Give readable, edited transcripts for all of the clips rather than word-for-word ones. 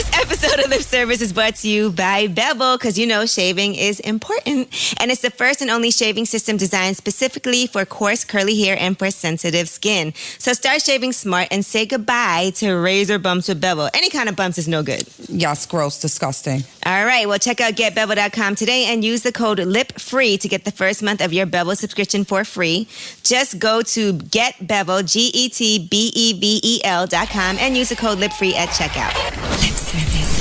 This episode of Lip Service is brought to you by Bevel, because you know shaving is important. And it's the first and only shaving system designed specifically for coarse, curly hair and for sensitive skin. So start shaving smart and say goodbye to razor bumps with Bevel. Any kind of bumps is no good. Yes, gross, disgusting. All right, well, check out getbevel.com today and use the code LIPFREE to get the first month of your Bevel subscription for free. Just go to getbevel, GETBEVEL.com, and use the code LIPFREE at checkout. Lip Service.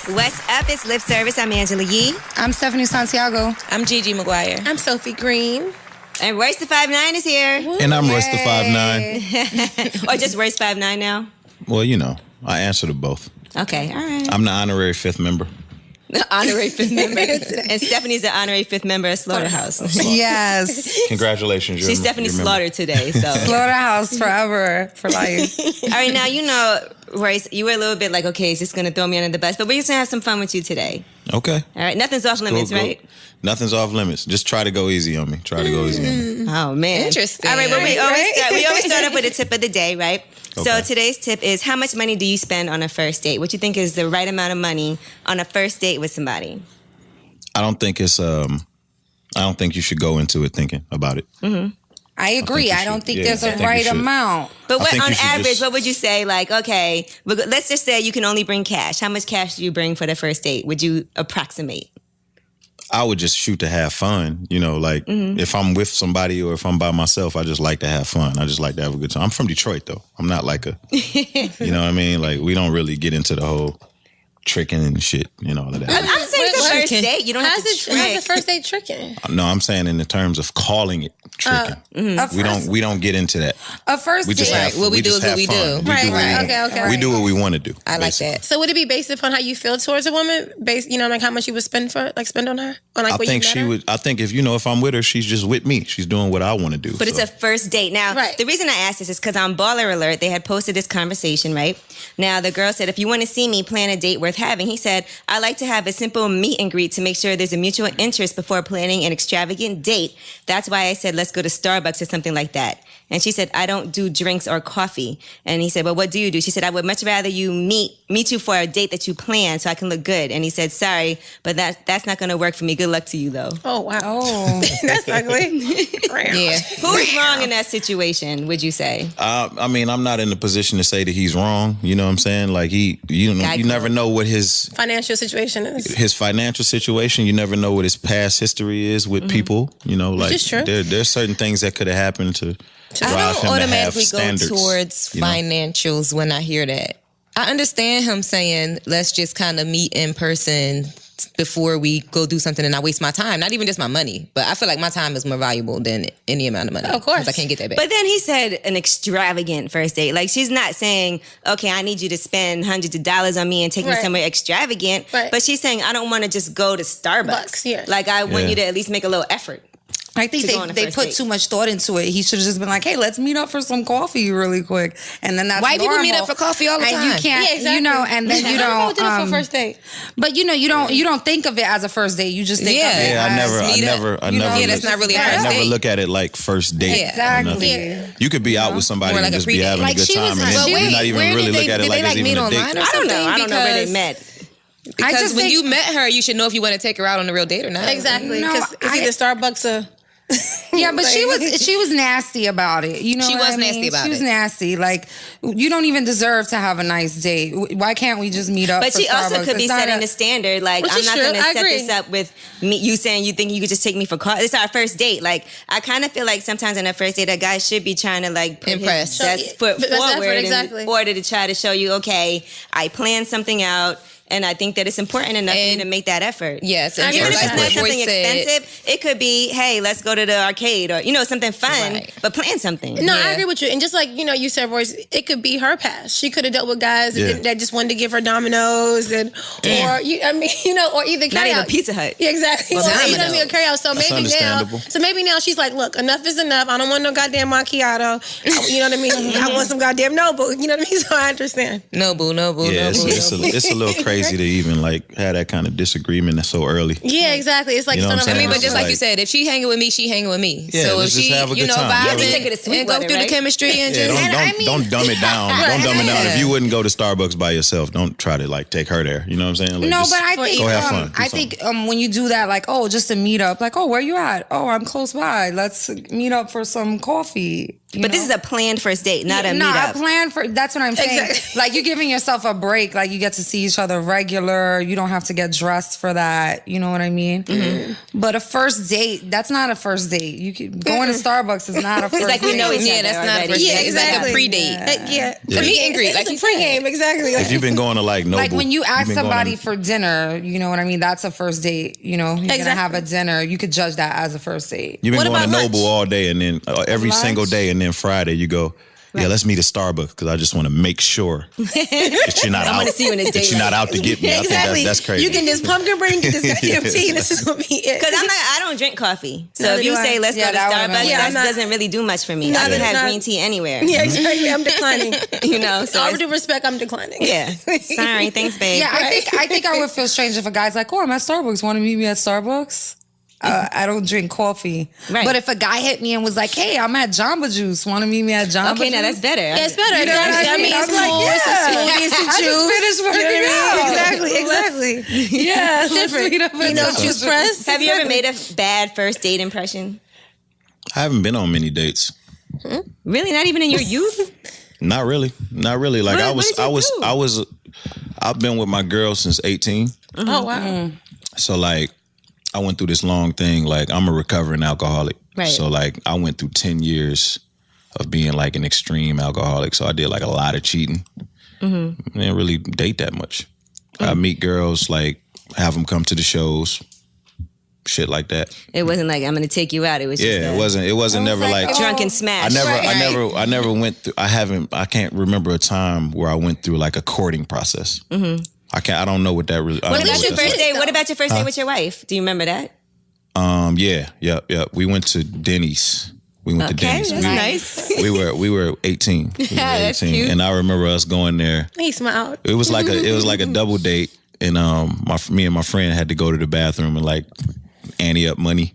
What's up? It's Lip Service. I'm Angela Yee. I'm Stephanie Santiago. I'm Gigi McGuire. I'm Sophie Green. And Royce the 5'9" is here. And I'm Royce the 5'9". Or just Royce 5'9" now? Well, you know, I answer to both. Okay, all right. I'm the honorary fifth member. The honorary fifth member. And Stephanie's the honorary fifth member of Slaughterhouse. Yes. Congratulations. She's Stephanie Slaughter today, so. Slaughterhouse forever, for life. All right, now, you know, Royce, you were a little bit like, okay, is this going to throw me under the bus? But we're just going to have some fun with you today. Okay. All right, nothing's off limits, right? Nothing's off limits. Just try to go easy on me. Try to go easy on me. Oh, man. Interesting. All right, but we always start off with a tip of the day, right? Okay. So today's tip is, how much money do you spend on a first date? What you think is the right amount of money on a first date with somebody? I don't think you should go into it thinking about it. Mm-hmm. I agree. I don't think there's a right amount. But what, on average, what would you say? Like, okay, let's just say you can only bring cash. How much cash do you bring for the first date? Would you approximate? I would just shoot to have fun. You know, like if I'm with somebody or if I'm by myself, I just like to have fun. I just like to have a good time. I'm from Detroit, though. I'm not like a, you know what I mean? Like, we don't really get into the whole tricking and shit, you know, all of that. I'm saying it's a first date. You don't have to trick. How's the first date tricking? No, I'm saying in the terms of calling it tricking. We don't get into that. A first We just date. have What we we do just is what have we fun. do. Right. Okay. We do what we want to do. I like basically. that. So would it be based upon how you feel towards a woman? Based, you know, like how much you would spend on her? Or like I what think you met she her? would. I think if I'm with her, she's just with me. She's doing what I want to do. But it's a first date. Now, the reason I asked this is because on Baller Alert, they had posted this conversation, right? Now, the girl said, if you want to see me, plan a date worth having. He said, I like to have a simple meet and greet to make sure there's a mutual interest before planning an extravagant date. That's why I said, let's go to Starbucks or something like that. And she said, I don't do drinks or coffee. And he said, well, what do you do? She said, I would much rather you meet you for a date that you plan so I can look good. And he said, sorry, but that's not going to work for me. Good luck to you, though. Oh, wow. Oh. That's ugly. Yeah. Who's wrong in that situation, would you say? I mean, I'm not in the position to say that he's wrong. You know what I'm saying? Like you never know what his financial situation is. His financial situation. You never know what his past history is with people. You know, like there's certain things that could have happened to drive him to have standards. I don't automatically go towards financials when I hear that. I understand him saying, let's just kind of meet in person before we go do something and I waste my time. Not even just my money, but I feel like my time is more valuable than any amount of money. Of course. I can't get that back. But then he said an extravagant first date. Like, she's not saying, okay, I need you to spend hundreds of dollars on me and take me somewhere extravagant. Right. But she's saying, I don't want to just go to Starbucks. Like, I want you to at least make a little effort. I think they put too much thought into it. He should have just been like, hey, let's meet up for some coffee really quick. And then that's White normal. people meet up for coffee all the time. And you can't, you know, and then you don't. Did it for a first date. But you know, you don't think of it as a first date. You just think of it I never. Yeah, that's not really a first date. I never look at it like first date. Exactly. You could be out with somebody and just be having a good time, and then you're not even really look at it like it's even a date. I don't know where they met. Because when you met her, you should know if you want to take her out on a real date or not. Exactly. Because it's either Starbucks or... Yeah, but she was nasty about it. You know, she was nasty about it. She was nasty. Like, you don't even deserve to have a nice date. Why can't we just meet up? But for she also Starbucks? could be setting the standard. Like, I'm not going to set this up with me, you saying you think you could just take me for coffee. It's our first date. Like, I kind of feel like sometimes in a first date, a guy should be trying to like put impress, his best foot forward in order to try to show you, okay, I planned something out. And I think that it's important enough for you to make that effort. Yes. And even if it's not something expensive, it could be, hey, let's go to the arcade or, something fun, but plan something. No, I agree with you. And just like, you said, Royce, it could be her past. She could have dealt with guys that just wanted to give her Domino's or either not even Pizza Hut. Yeah, exactly. Well, or carry out. So maybe now she's like, look, enough is enough. I don't want no goddamn macchiato. You know what I mean? I want some goddamn Nobu. You know what I mean? So I understand. Nobu. It's a little crazy. crazy to even like have that kind of disagreement so early. Yeah, exactly. It's like, You know what I'm saying? I mean, but just like Like- you said, if she hanging with me, she hanging with me. Yeah, so if let's just she, have a good time. vibing Yeah, take it to and go Sweetwater, through right? the chemistry and Yeah, just don't dumb it down. Don't dumb it down. Yeah. If you wouldn't go to Starbucks by yourself, don't try to like take her there. You know what I'm saying? Like, No, just but I think go have fun. Do I think when you do that, like, oh, just to meet up, like, oh, where you at? Oh, I'm close by. Let's meet up for some coffee. But this is a planned first date, not a I meetup. plan for. That's what I'm saying. Exactly. Like, you're giving yourself a break. Like, you get to see each other regular. You don't have to get dressed for that. You know what I mean? Mm-hmm. But a first date, that's not a first date. You can going to Starbucks is not a first. It's like we know date. each Yeah, other that's not a already. first Yeah, date. It's like exactly. a pre-date. Yeah. Yeah. Meet and greet, It's like a you said. pregame, exactly. if you've been going to like Noble, Like when you ask you've been somebody going for dinner, you know what I mean? That's a first date. You know, you're gonna Exactly. have a dinner. You could judge that as a first date. You've been What going to about Noble lunch? all day, and then every Lunch? single day, and then Friday you go. Yeah, let's meet at Starbucks because I just want to make sure that you're not out. wanna see you in the that you're not out to get me. I Exactly. think that's crazy. You get this pumpkin bread, get this goddamn tea, and this is gonna be it. Because I don't drink coffee. So Neither if you do I. say let's Yeah, go to that would've Starbucks, been- Yeah, that I'm not- doesn't really do much for me. I Neither can have do I. green tea anywhere. Yeah, exactly. I'm declining. You know, so All it's- due respect, I'm declining. yeah. Sorry, thanks, babe. Yeah, I think I would feel strange if a guy's like, "Oh, I'm at Starbucks. Want to meet me at Starbucks?" I don't drink coffee. Right. But if a guy hit me and was like, "Hey, I'm at Jamba Juice. Want to meet me at Jamba Okay, Juice?" now that's better. Yeah, it's better. You know what Exactly. I I mean, mean? it's I'm like, more, yeah. it's some smoothies, some I juice. just finished working out. Exactly. Yeah, It's different. You know, juice press. Have you ever made a bad first date impression? I haven't been on many dates. Really? Not even in your youth? Not really. Like What did you do? I've been with my girl since 18. Oh, wow. So like I went through this long thing. Like I'm a recovering alcoholic. Right. So like I went through 10 years of being like an extreme alcoholic. So I did like a lot of cheating. I didn't really date that much. I meet girls, like have them come to the shows, shit like that. It wasn't like I'm going to take you out. It was just Yeah, it wasn't never like drunken smash. I never went through. I can't remember a time where I went through like a courting process. I don't know what that really. What about your first like. date? What about your first date with your wife? Do you remember that? Yeah. We went to Denny's. We went to Okay, Denny's. that's nice. We were 18. We were that's 18, cute. and I remember us going there. He smiled. It was like a double date, and me and my friend had to go to the bathroom and like ante up money.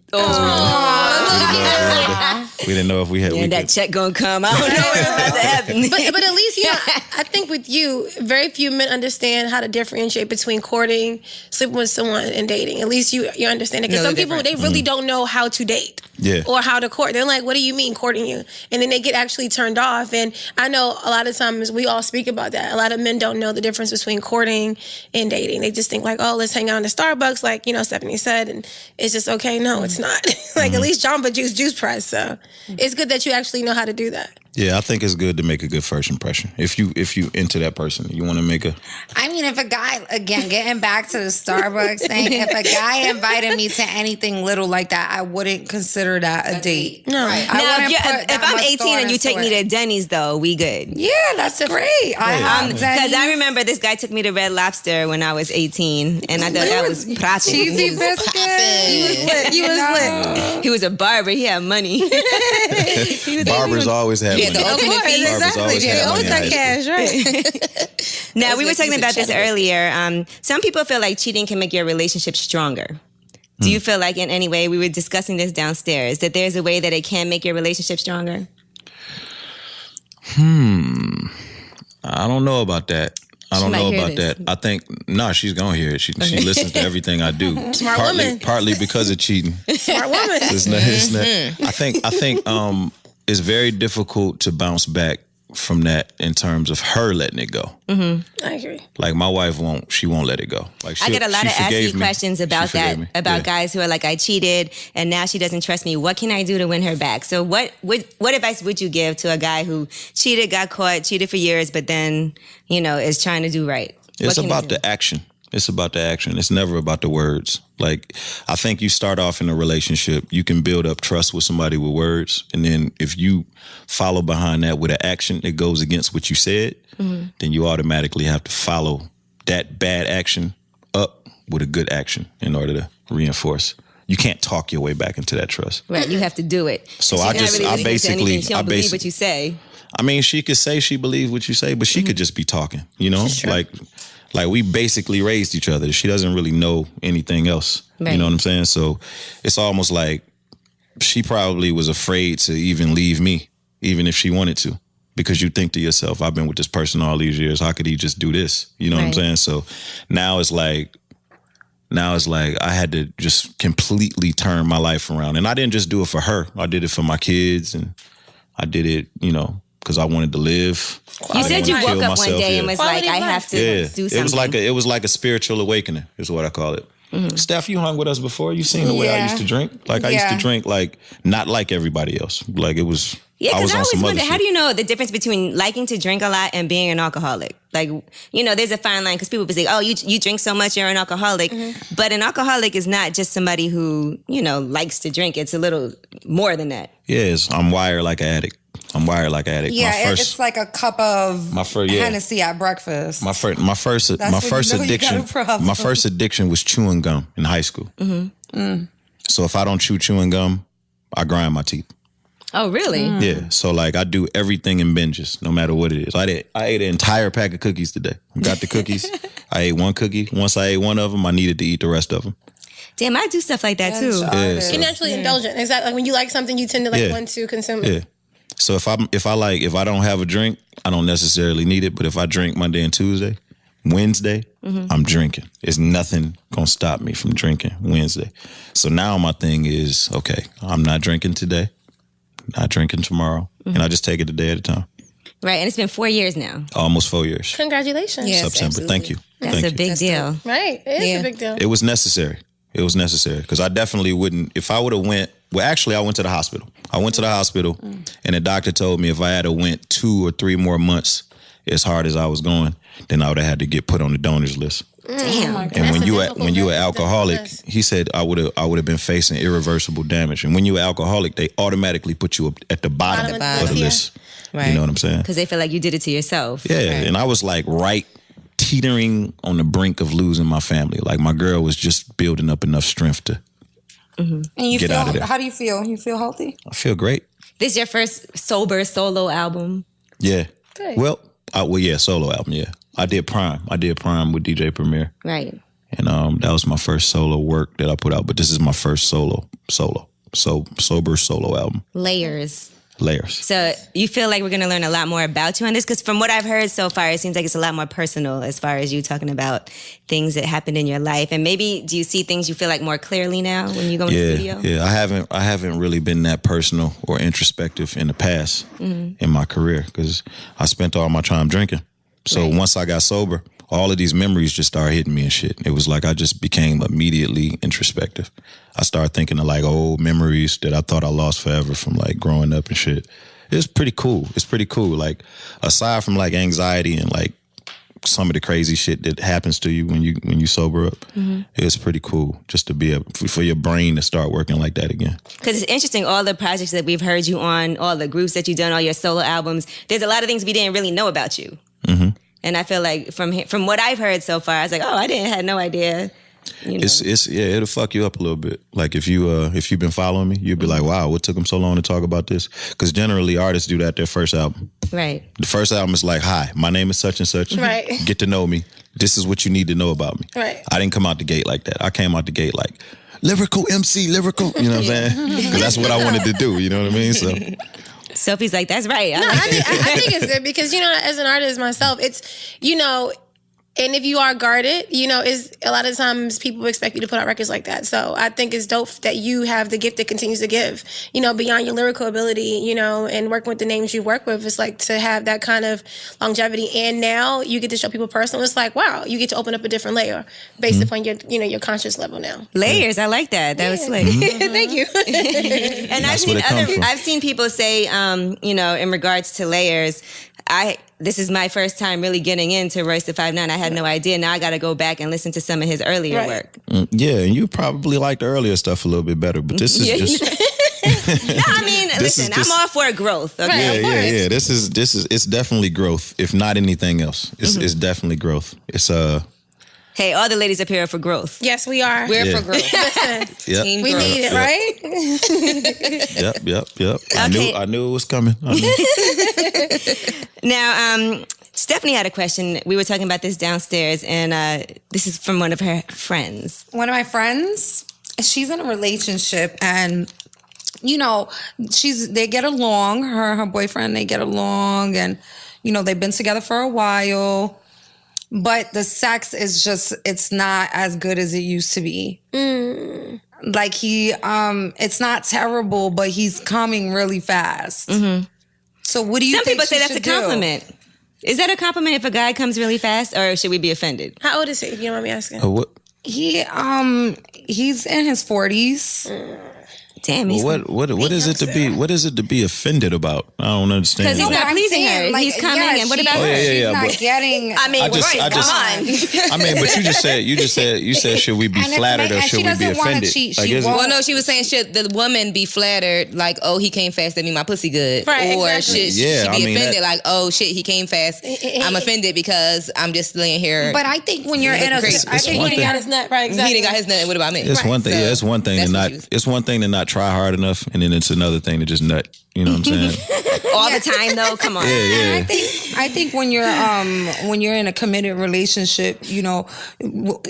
We didn't know if we had. And that check gonna come. I don't know what's about to happen. But at least, you know, I think with you, very few men understand how to differentiate between courting, sleeping with someone, and dating. At least you understand it. Because No, some they're people, different. they really don't know how to date. Yeah. Or how to court. They're like, what do you mean courting you? And then they get actually turned off. And I know a lot of times we all speak about that. A lot of men don't know the difference between courting and dating. They just think like, oh, let's hang out in Starbucks, like, you know, Stephanie said, and it's just okay. No, it's not. Like at least Jamba Juice press. So it's good that you actually know how to do that. Yeah, I think it's good to make a good first impression. If you into that person, you want to make a. I mean, if a guy, again, getting back to the Starbucks thing, if a guy invited me to anything little like that, I wouldn't consider that a date. No. I Now, wouldn't if put that I'm much 18 thought and you into take me it. to Denny's, though, we good. Yeah, that's great. Because I remember this guy took me to Red Lobster when I was 18, and I thought that was profit. cheesy biscuit. He was lit. He was a barber. He had money. Barbers always have Yeah, money. the ultimate Barbers fee. Exactly. always They have always money in got high school. cash, right? Now, we were Those talking get about this used to earlier. Some people feel like cheating can make your relationship stronger. Do you feel like in any way, we were discussing this downstairs, that there's a way that it can make your relationship stronger? I don't know about that. I don't might know hear about this. that. I think she's gonna hear it. She listens to everything I do. Smart woman. Partly because of cheating. Smart woman. It's not. I think it's very difficult to bounce back from that in terms of her letting it go. I agree. Like my wife she won't let it go. Like I get a lot of asking questions about that, me. about Yeah. guys who are like, I cheated and now she doesn't trust me. What can I do to win her back? So what advice would you give to a guy who cheated, got caught, cheated for years, but then, is trying to do right? It's What can he about do? the action. It's about the action. It's never about the words. Like, I think you start off in a relationship, you can build up trust with somebody with words. And then if you follow behind that with an action that goes against what you said, then you automatically have to follow that bad action up with a good action in order to reinforce. You can't talk your way back into that trust. Right, you have to do it. So She's I not just- really I listening to basically- anything. She don't I believe basi- what you say. I mean, she could say she believes what you say, but she could just be talking, Like, Like, we basically raised each other. She doesn't really know anything else. Right. You know what I'm saying? So it's almost like she probably was afraid to even leave me, even if she wanted to. Because you think to yourself, I've been with this person all these years. How could he just do this? You know what I'm saying? So now it's like I had to just completely turn my life around. And I didn't just do it for her. I did it for my kids, and I did it, you know, because I wanted to live. You said you woke up one day and was like, I have to do something. It was like a spiritual awakening, is what I call it. Steph, you hung with us before. You seen the way I used to drink. Like, I used to drink like not like everybody else. Like, it was. Yeah, because I on always some wonder, other how shit. do you know the difference between liking to drink a lot and being an alcoholic? Like, you know, there's a fine line because people will say, oh, you drink so much, you're an alcoholic. But an alcoholic is not just somebody who, you know, likes to drink. It's a little more than that. Yes, I'm wired like an addict. Yeah, it's like a cup of Hennessy at breakfast. My first addiction was chewing gum in high school. So if I don't chew chewing gum, I grind my teeth. Oh, really? Yeah. So like I do everything in binges, no matter what it is. I ate an entire pack of cookies today. Got the cookies. I ate one cookie. Once I ate one of them, I needed to eat the rest of them. Damn, I do stuff like that too. Yeah, so, You're naturally indulgent. Exactly. Like when you like something, you tend to want to consume it. Yeah. So if I don't have a drink, I don't necessarily need it. But if I drink Monday and Tuesday, Wednesday, I'm drinking. There's nothing gonna stop me from drinking Wednesday. So now my thing is, okay, I'm not drinking today, not drinking tomorrow, and I just take it a day at a time. Right, and it's been 4 years now. Almost 4 years. Congratulations. Yes, September. absolutely. Thank you. That's a big deal. Right. It is a big deal. It was necessary. Because I definitely wouldn't, if I would have went, well, actually, I went to the hospital. And the doctor told me if I had went 2 or 3 more months as hard as I was going, then I would have had to get put on the donors list. Damn. And when you an alcoholic, he said I would have been facing irreversible damage. And when you're an alcoholic, they automatically put you up at the bottom of the list. Right. You know what I'm saying? Because they feel like you did it to yourself. Yeah, and I was like teetering on the brink of losing my family. Like my girl was just building up enough strength to And you get feel, out of there. how do you feel? You feel healthy? I feel great. This your first sober solo album? Yeah. Good. Well, solo album, yeah. I did Prime with DJ Premier. Right. And that was my first solo work that I put out. But this is my first sober solo album. Layers. So you feel like we're going to learn a lot more about you on this? Because from what I've heard so far, it seems like it's a lot more personal as far as you talking about things that happened in your life. And maybe do you see things you feel like more clearly now when you go in the studio? Yeah, I haven't really been that personal or introspective in the past in my career because I spent all my time drinking. So once I got sober, all of these memories just started hitting me and shit. It was like I just became immediately introspective. I started thinking of like old memories that I thought I lost forever from like growing up and shit. It's pretty cool. Like aside from like anxiety and like some of the crazy shit that happens to you when you sober up, it's pretty cool just to be for your brain to start working like that again. Because it's interesting, all the projects that we've heard you on, all the groups that you've done, all your solo albums, there's a lot of things we didn't really know about you. And I feel like from what I've heard so far, I was like, oh, I had no idea. You know. It'll fuck you up a little bit. Like if you've been following me, you'll be like, wow, what took them so long to talk about this? Because generally artists do that their first album. Right. The first album is like, hi, my name is such and such. Right. Get to know me. This is what you need to know about me. Right. I didn't come out the gate like that. I came out the gate like lyrical MC, lyrical. You know what I'm saying? Because that's what I wanted to do. You know what I mean? So. Sophie's like, that's right. I think it's good because, as an artist myself, it's, and if you are guarded, is a lot of times people expect you to put out records like that. So I think it's dope that you have the gift that continues to give, beyond your lyrical ability, and working with the names you work with. It's like to have that kind of longevity. And now you get to show people personal. It's like, wow, you get to open up a different layer based upon your, your conscious level now. Layers. I like that. That was slick. Thank you. And I've seen people say, in regards to layers, this is my first time really getting into Royce the 5'9". I had no idea. Now I got to go back and listen to some of his earlier work. Yeah, and you probably like the earlier stuff a little bit better, but this is just. No, I mean, listen, I'm all for growth. Okay? Yeah. This is it's definitely growth, if not anything else. It's definitely growth. It's Hey, all the ladies up here are for growth. Yes, we are. We're for growth. Listen, Team we growth. need it, right? Yep. Okay. I knew it was coming. Now, Stephanie had a question. We were talking about this downstairs, and this is from one of her friends. One of my friends, she's in a relationship, and they get along. Her boyfriend, they get along, and they've been together for a while. But the sex is it's not as good as it used to be. Like it's not terrible, but he's coming really fast. Mm-hmm. So what do you think? Some people say that's a compliment. Is that a compliment if a guy comes really fast, or should we be offended? How old is he? If you don't mind me asking. What? He's in his 40s. Damn, he's what is it to be offended about? I don't understand. Because he's not pleasing her. He's coming, and what about her? She's not getting. I mean, Royce, come on. I mean, but you said should we be flattered or should we be offended? Well, no, she was saying should the woman be flattered like, oh, he came fast, that mean my pussy good, right? Or exactly. should she be offended like, oh shit, he came fast, I'm offended because I'm just laying here. But I think when you're in a, I think he didn't got his nut right. Exactly. He didn't got his nut. What about me? It's one thing. Yeah, it's one thing to not. It's one thing to not try hard enough, and then it's another thing to just nut. You know what I'm saying? All the time, though. Come on. Yeah. I think when you're in a committed relationship,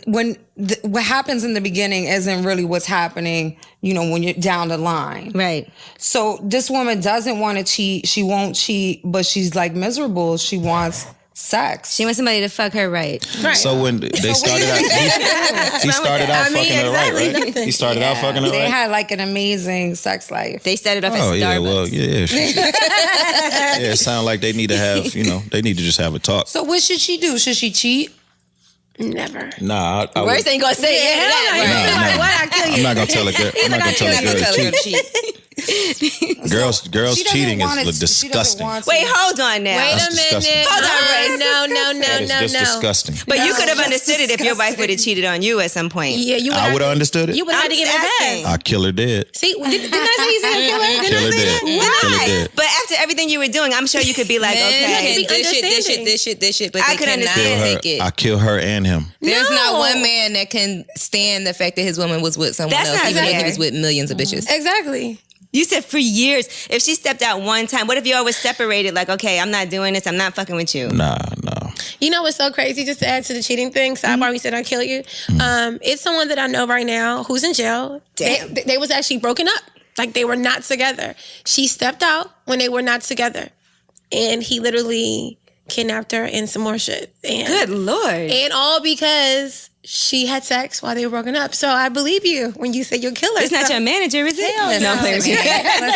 when what happens in the beginning isn't really what's happening. When you're down the line, right? So this woman doesn't want to cheat. She won't cheat, but she's like miserable. She wants sex. She wants somebody to fuck her right. So when they started out, he started out fucking her right? He started out fucking her right. They had like an amazing sex life. They started off at Starbucks. Yeah, well, yeah. Yeah, it sounds like they need to have, they need to just have a talk. So what should she do? Should she cheat? Never. Nah, Royce ain't gonna say it. I'm not gonna tell a girl. I'm not gonna tell a girl to cheat. Girls cheating is disgusting. Wait, hold on now. Wait a minute. Hold on, Royce. No. It's disgusting. But you could have understood it if your wife would have cheated on you at some point. Yeah, I would have understood it. You would have had to get her back. I kill her dead. See, didn't I say he's a killer? Kill her dead. Why? But after everything you were doing, I'm sure you could be like, okay, this shit, but I they could cannot understand. take it. I kill her and him. There's not one man that can stand the fact that his woman was with someone That's else, not even though fair. he was with millions of bitches. Exactly. You said for years. If she stepped out one time, what if y'all was separated? Like, okay, I'm not doing this. I'm not fucking with you. Nah. You know what's so crazy? Just to add to the cheating thing, sidebar, we said I kill you. It's someone that I know right now who's in jail. Damn. They was actually broken up. Like they were not together. She stepped out when they were not together. And he literally kidnapped her and some more shit. And, Good Lord. And all because she had sex while they were broken up. So I believe you when you say you'll kill her. It's not your manager, is it? Hell no. I'm playing with you. Hell no.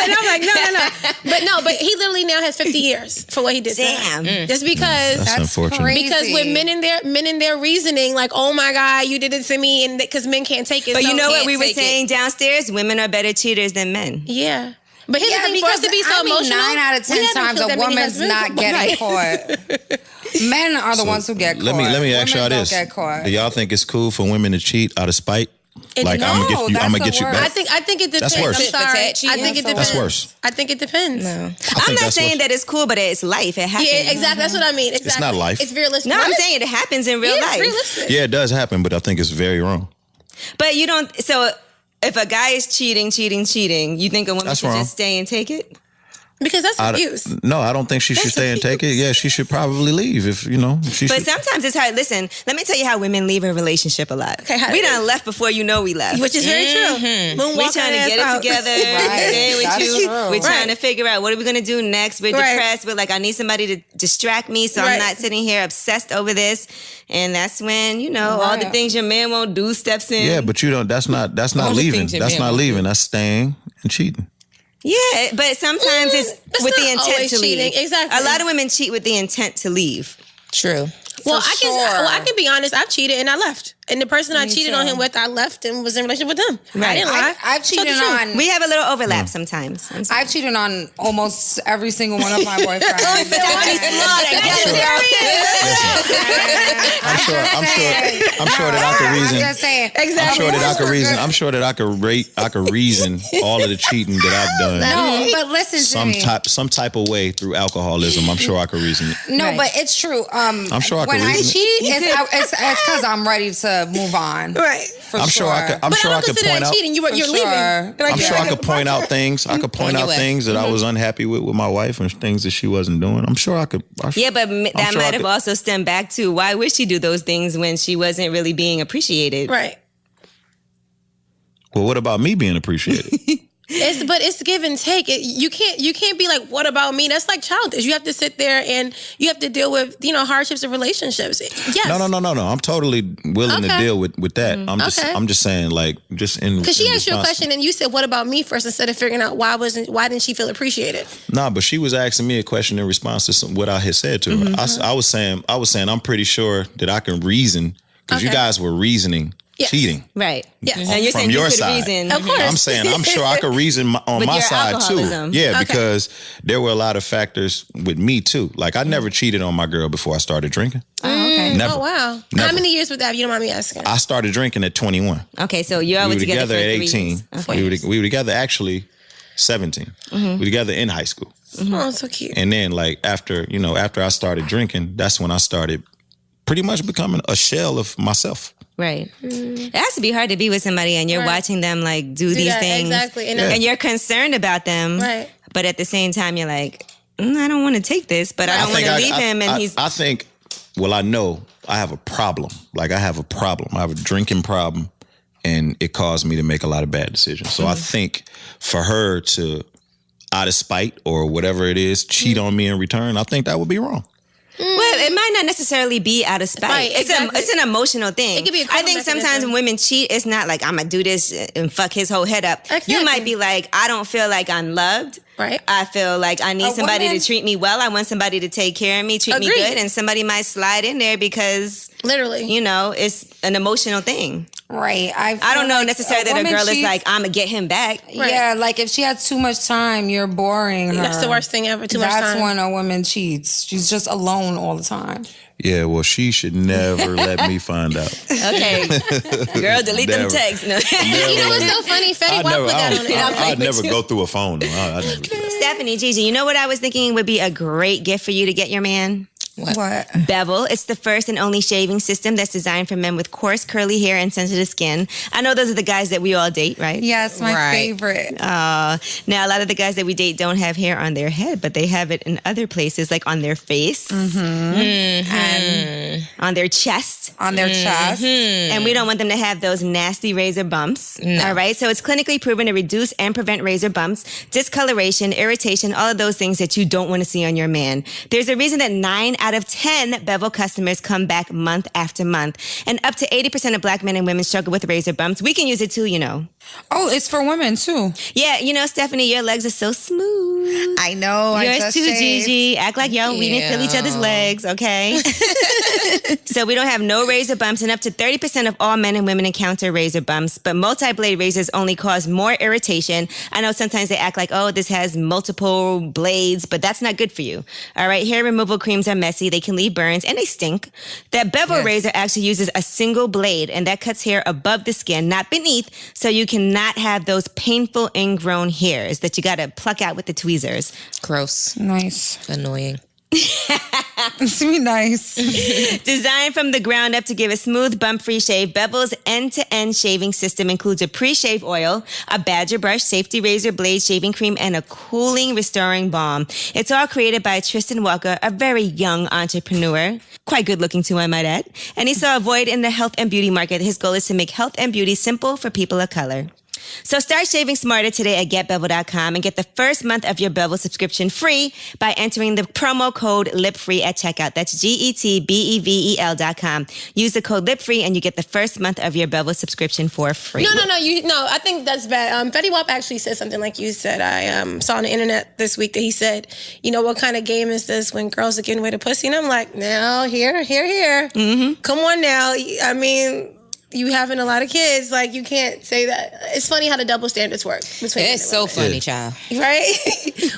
And I'm like, no. But he literally now has 50 years for what he did. Damn. To her. Just because. That's unfortunate. crazy. Because with men in their reasoning, like, oh my God, you did it to me, and because men can't take it. But so you know what can't we were take it. saying downstairs? Women are better cheaters than men. Yeah. But here's the thing, for us to be so emotional, 9 out of 10 times a woman's not getting caught. Men are the ones who get caught. Let me ask y'all Women this: don't get caught. do y'all think it's cool for women to cheat out of spite? Like No, I'm gonna get you that's back. the I think it depends. That's worse. I'm sorry. I Cheating? think it depends. That's worse. I think it depends. No. I'm not saying that it's cool, but it's life. It happens. Yeah, exactly. That's what I mean. Exactly. It's not life. It's realistic. No, I'm saying it happens in real Yeah, life. it's realistic. Yeah, it does happen, but I think it's very wrong. But you don't. So if a guy is cheating, you think a woman That's should wrong. just stay and take it? Because that's abuse. No, I don't think she should stay and take it. Yeah, she should probably leave if she But should. sometimes it's hard. Listen, let me tell you how women leave a relationship a lot. Okay, how we do done left before you know we left. Which is very true. We trying to get it together. We're staying with That's you. true. We're trying to figure out what are we gonna do next. We're depressed. We're like, I need somebody to distract me, so I'm not sitting here obsessed over this. And that's when all the things your man won't do steps in. Yeah, but you don't. That's not All the leaving. things your That's man not won't leaving. That's staying and cheating. Yeah, but sometimes it's with the not intent always to leave. cheating. Exactly. A lot of women cheat with the intent to leave. True. Well, For I can be honest. I've cheated and I left. And the person I cheated on him with, I left and was in a relationship with them. I didn't lie. I've cheated Told the truth. on. We have a little overlap sometimes. I've cheated on almost every single one of my boyfriends. I'm sure that I could reason. I'm just saying. Exactly. I'm sure that I could reason. I'm sure that I could reason all of the cheating that I've done. No, but listen to me. Some type of way through alcoholism. I'm sure I could reason it. No, Right. but it's true. I'm sure I could when I reason cheat, it's because I'm ready to move on. Right. For I'm sure I could. I'm But sure I I don't could consider point that out. cheating. You're leaving. sure. Like, I'm sure I could point out things. I could point out things that I was unhappy with my wife and things that she wasn't doing. I'm sure I could. Yeah, but that sure I might have could- also stemmed back to why would she do those things when she wasn't really being appreciated? Right. Well, what about me being appreciated? It's give and take. You can't be like, what about me? That's like childish. You have to sit there and you have to deal with hardships of relationships. Yes. No. I'm totally willing to Okay. deal with that. Okay. I'm just saying, like, just in Because she in asked you a response- question and you said, "What about me?" first instead of figuring out why didn't she feel appreciated? Nah, but she was asking me a question in response to what I had said to her. I was saying I'm pretty sure that I can reason because you Okay. guys were reasoning Yes. cheating. Right. Yes. And you're From saying your you could side. reason. Of course. I'm saying I'm sure I could reason on With my your side alcoholism. too. Yeah, Okay. because there were a lot of factors with me too. Like I never cheated on my girl before I started drinking. Oh, okay. Never. Oh wow. Never. How many years was that? If you don't mind me asking. I started drinking at 21. Okay, so you all We were were together together for at 3 18. years. Okay. We were together actually 17. We were together in high school. Oh, so cute. And then like after I started drinking, that's when I started pretty much becoming a shell of myself. Right. It has to be hard to be with somebody and you're Right. watching them like do these that, things. exactly. And you're concerned about them. Right. But at the same time, you're like, I don't want to take this, but I don't want to leave him. And he's. I think, well, I know I have a problem. Like I have a problem. I have a drinking problem, and it caused me to make a lot of bad decisions. So I think for her to, out of spite or whatever it is, cheat on me in return, I think that would be wrong. Well, it might not necessarily be out of spite. Right, exactly. It's an emotional thing. It could be a I coping think sometimes mechanism. when women cheat, it's not like I'm gonna do this and fuck his whole head up. Exactly. You might be like, I don't feel like I'm loved. Right. I feel like I need A somebody woman- to treat me well. I want somebody to take care of me, treat me Agreed. good, and somebody might slide in there because Literally. it's an emotional thing. Right. I don't know like necessarily that a woman girl is cheats- like, I'm gonna get him back. Right. Yeah, like if she had too much time, you're boring her. That's the worst thing ever. Too much That's time. when a woman cheats. She's just alone all the time. Yeah, well, she should never let me find out. Okay, girl, delete them Never. texts. No. You know what's so funny? Fetty Wap put that on it. I'd never go through a phone. No, I'd never do that. Stephanie, Gigi, you know what I was thinking would be a great gift for you to get your man? What? Bevel. It's the first and only shaving system that's designed for men with coarse, curly hair and sensitive skin. I know those are the guys that we all date, right? Yes, my Right. favorite. Now, a lot of the guys that we date don't have hair on their head, but they have it in other places, like on their face and on their chest. On their chest. And we don't want them to have those nasty razor bumps. All right. So it's clinically proven to reduce and prevent razor bumps, discoloration, irritation, all of those things that you don't want to see on your man. There's a reason that 9 out of 10 Bevel customers come back month after month. And up to 80% of black men and women struggle with razor bumps. We can use it too, Oh, it's for women too. Yeah, Stephanie, your legs are so smooth. I know. Yours too, Gigi. Act like y'all, we didn't feel each other's legs, okay? So we don't have no razor bumps, and up to 30% of all men and women encounter razor bumps, but multi-blade razors only cause more irritation. I know sometimes they act like, oh, this has multiple blades, but that's not good for you. All right, hair removal creams are messy, they can leave burns, and they stink. That Bevel razor actually uses a single blade, and that cuts hair above the skin, not beneath, so you cannot have those painful ingrown hairs that you gotta pluck out with the tweezers. Gross. Nice. Annoying. It's be nice. Designed from the ground up to give a smooth, bump-free shave, Bevel's end-to-end shaving system includes a pre-shave oil, a badger brush, safety razor blade, shaving cream, and a cooling, restoring balm. It's all created by Tristan Walker, a very young entrepreneur. Quite good looking too, I might add. And he saw a void in the health and beauty market. His goal is to make health and beauty simple for people of color. So start shaving smarter today at getbevel.com and get the first month of your Bevel subscription free by entering the promo code LIPFREE at checkout. That's GETBEVEL.com. Use the code LIPFREE and you get the first month of your Bevel subscription for free. No. I think that's bad. Fetty Wap actually said something like you said. I saw on the internet this week that he said, what kind of game is this when girls are getting away to pussy? And I'm like, now, here. Mm-hmm. Come on now. I mean, you having a lot of kids, like you can't say that. It's funny how the double standards work. It's so funny, child. Right?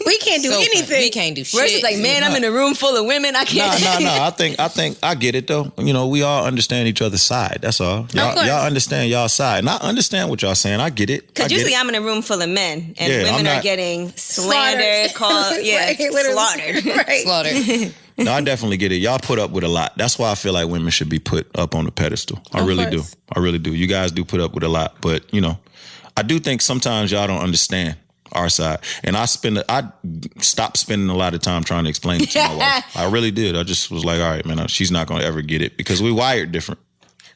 We can't do anything. Funny. We can't do shit. Royce is like, man, I'm in a room full of women. I can't. No. I think I get it though. You know, we all understand each other's side. That's all. Y'all understand y'all's side, and I understand what y'all saying. I get it. Because usually I'm in a room full of men, and women are getting slandered, called slaughtered. Right. Slaughtered. No, I definitely get it. Y'all put up with a lot. That's why I feel like women should be put up on the pedestal. I really do. I really do. You guys do put up with a lot, but you know, I do think sometimes y'all don't understand our side. And I stopped spending a lot of time trying to explain it to my wife. I really did. I just was like, all right, man, she's not going to ever get it because we wired different.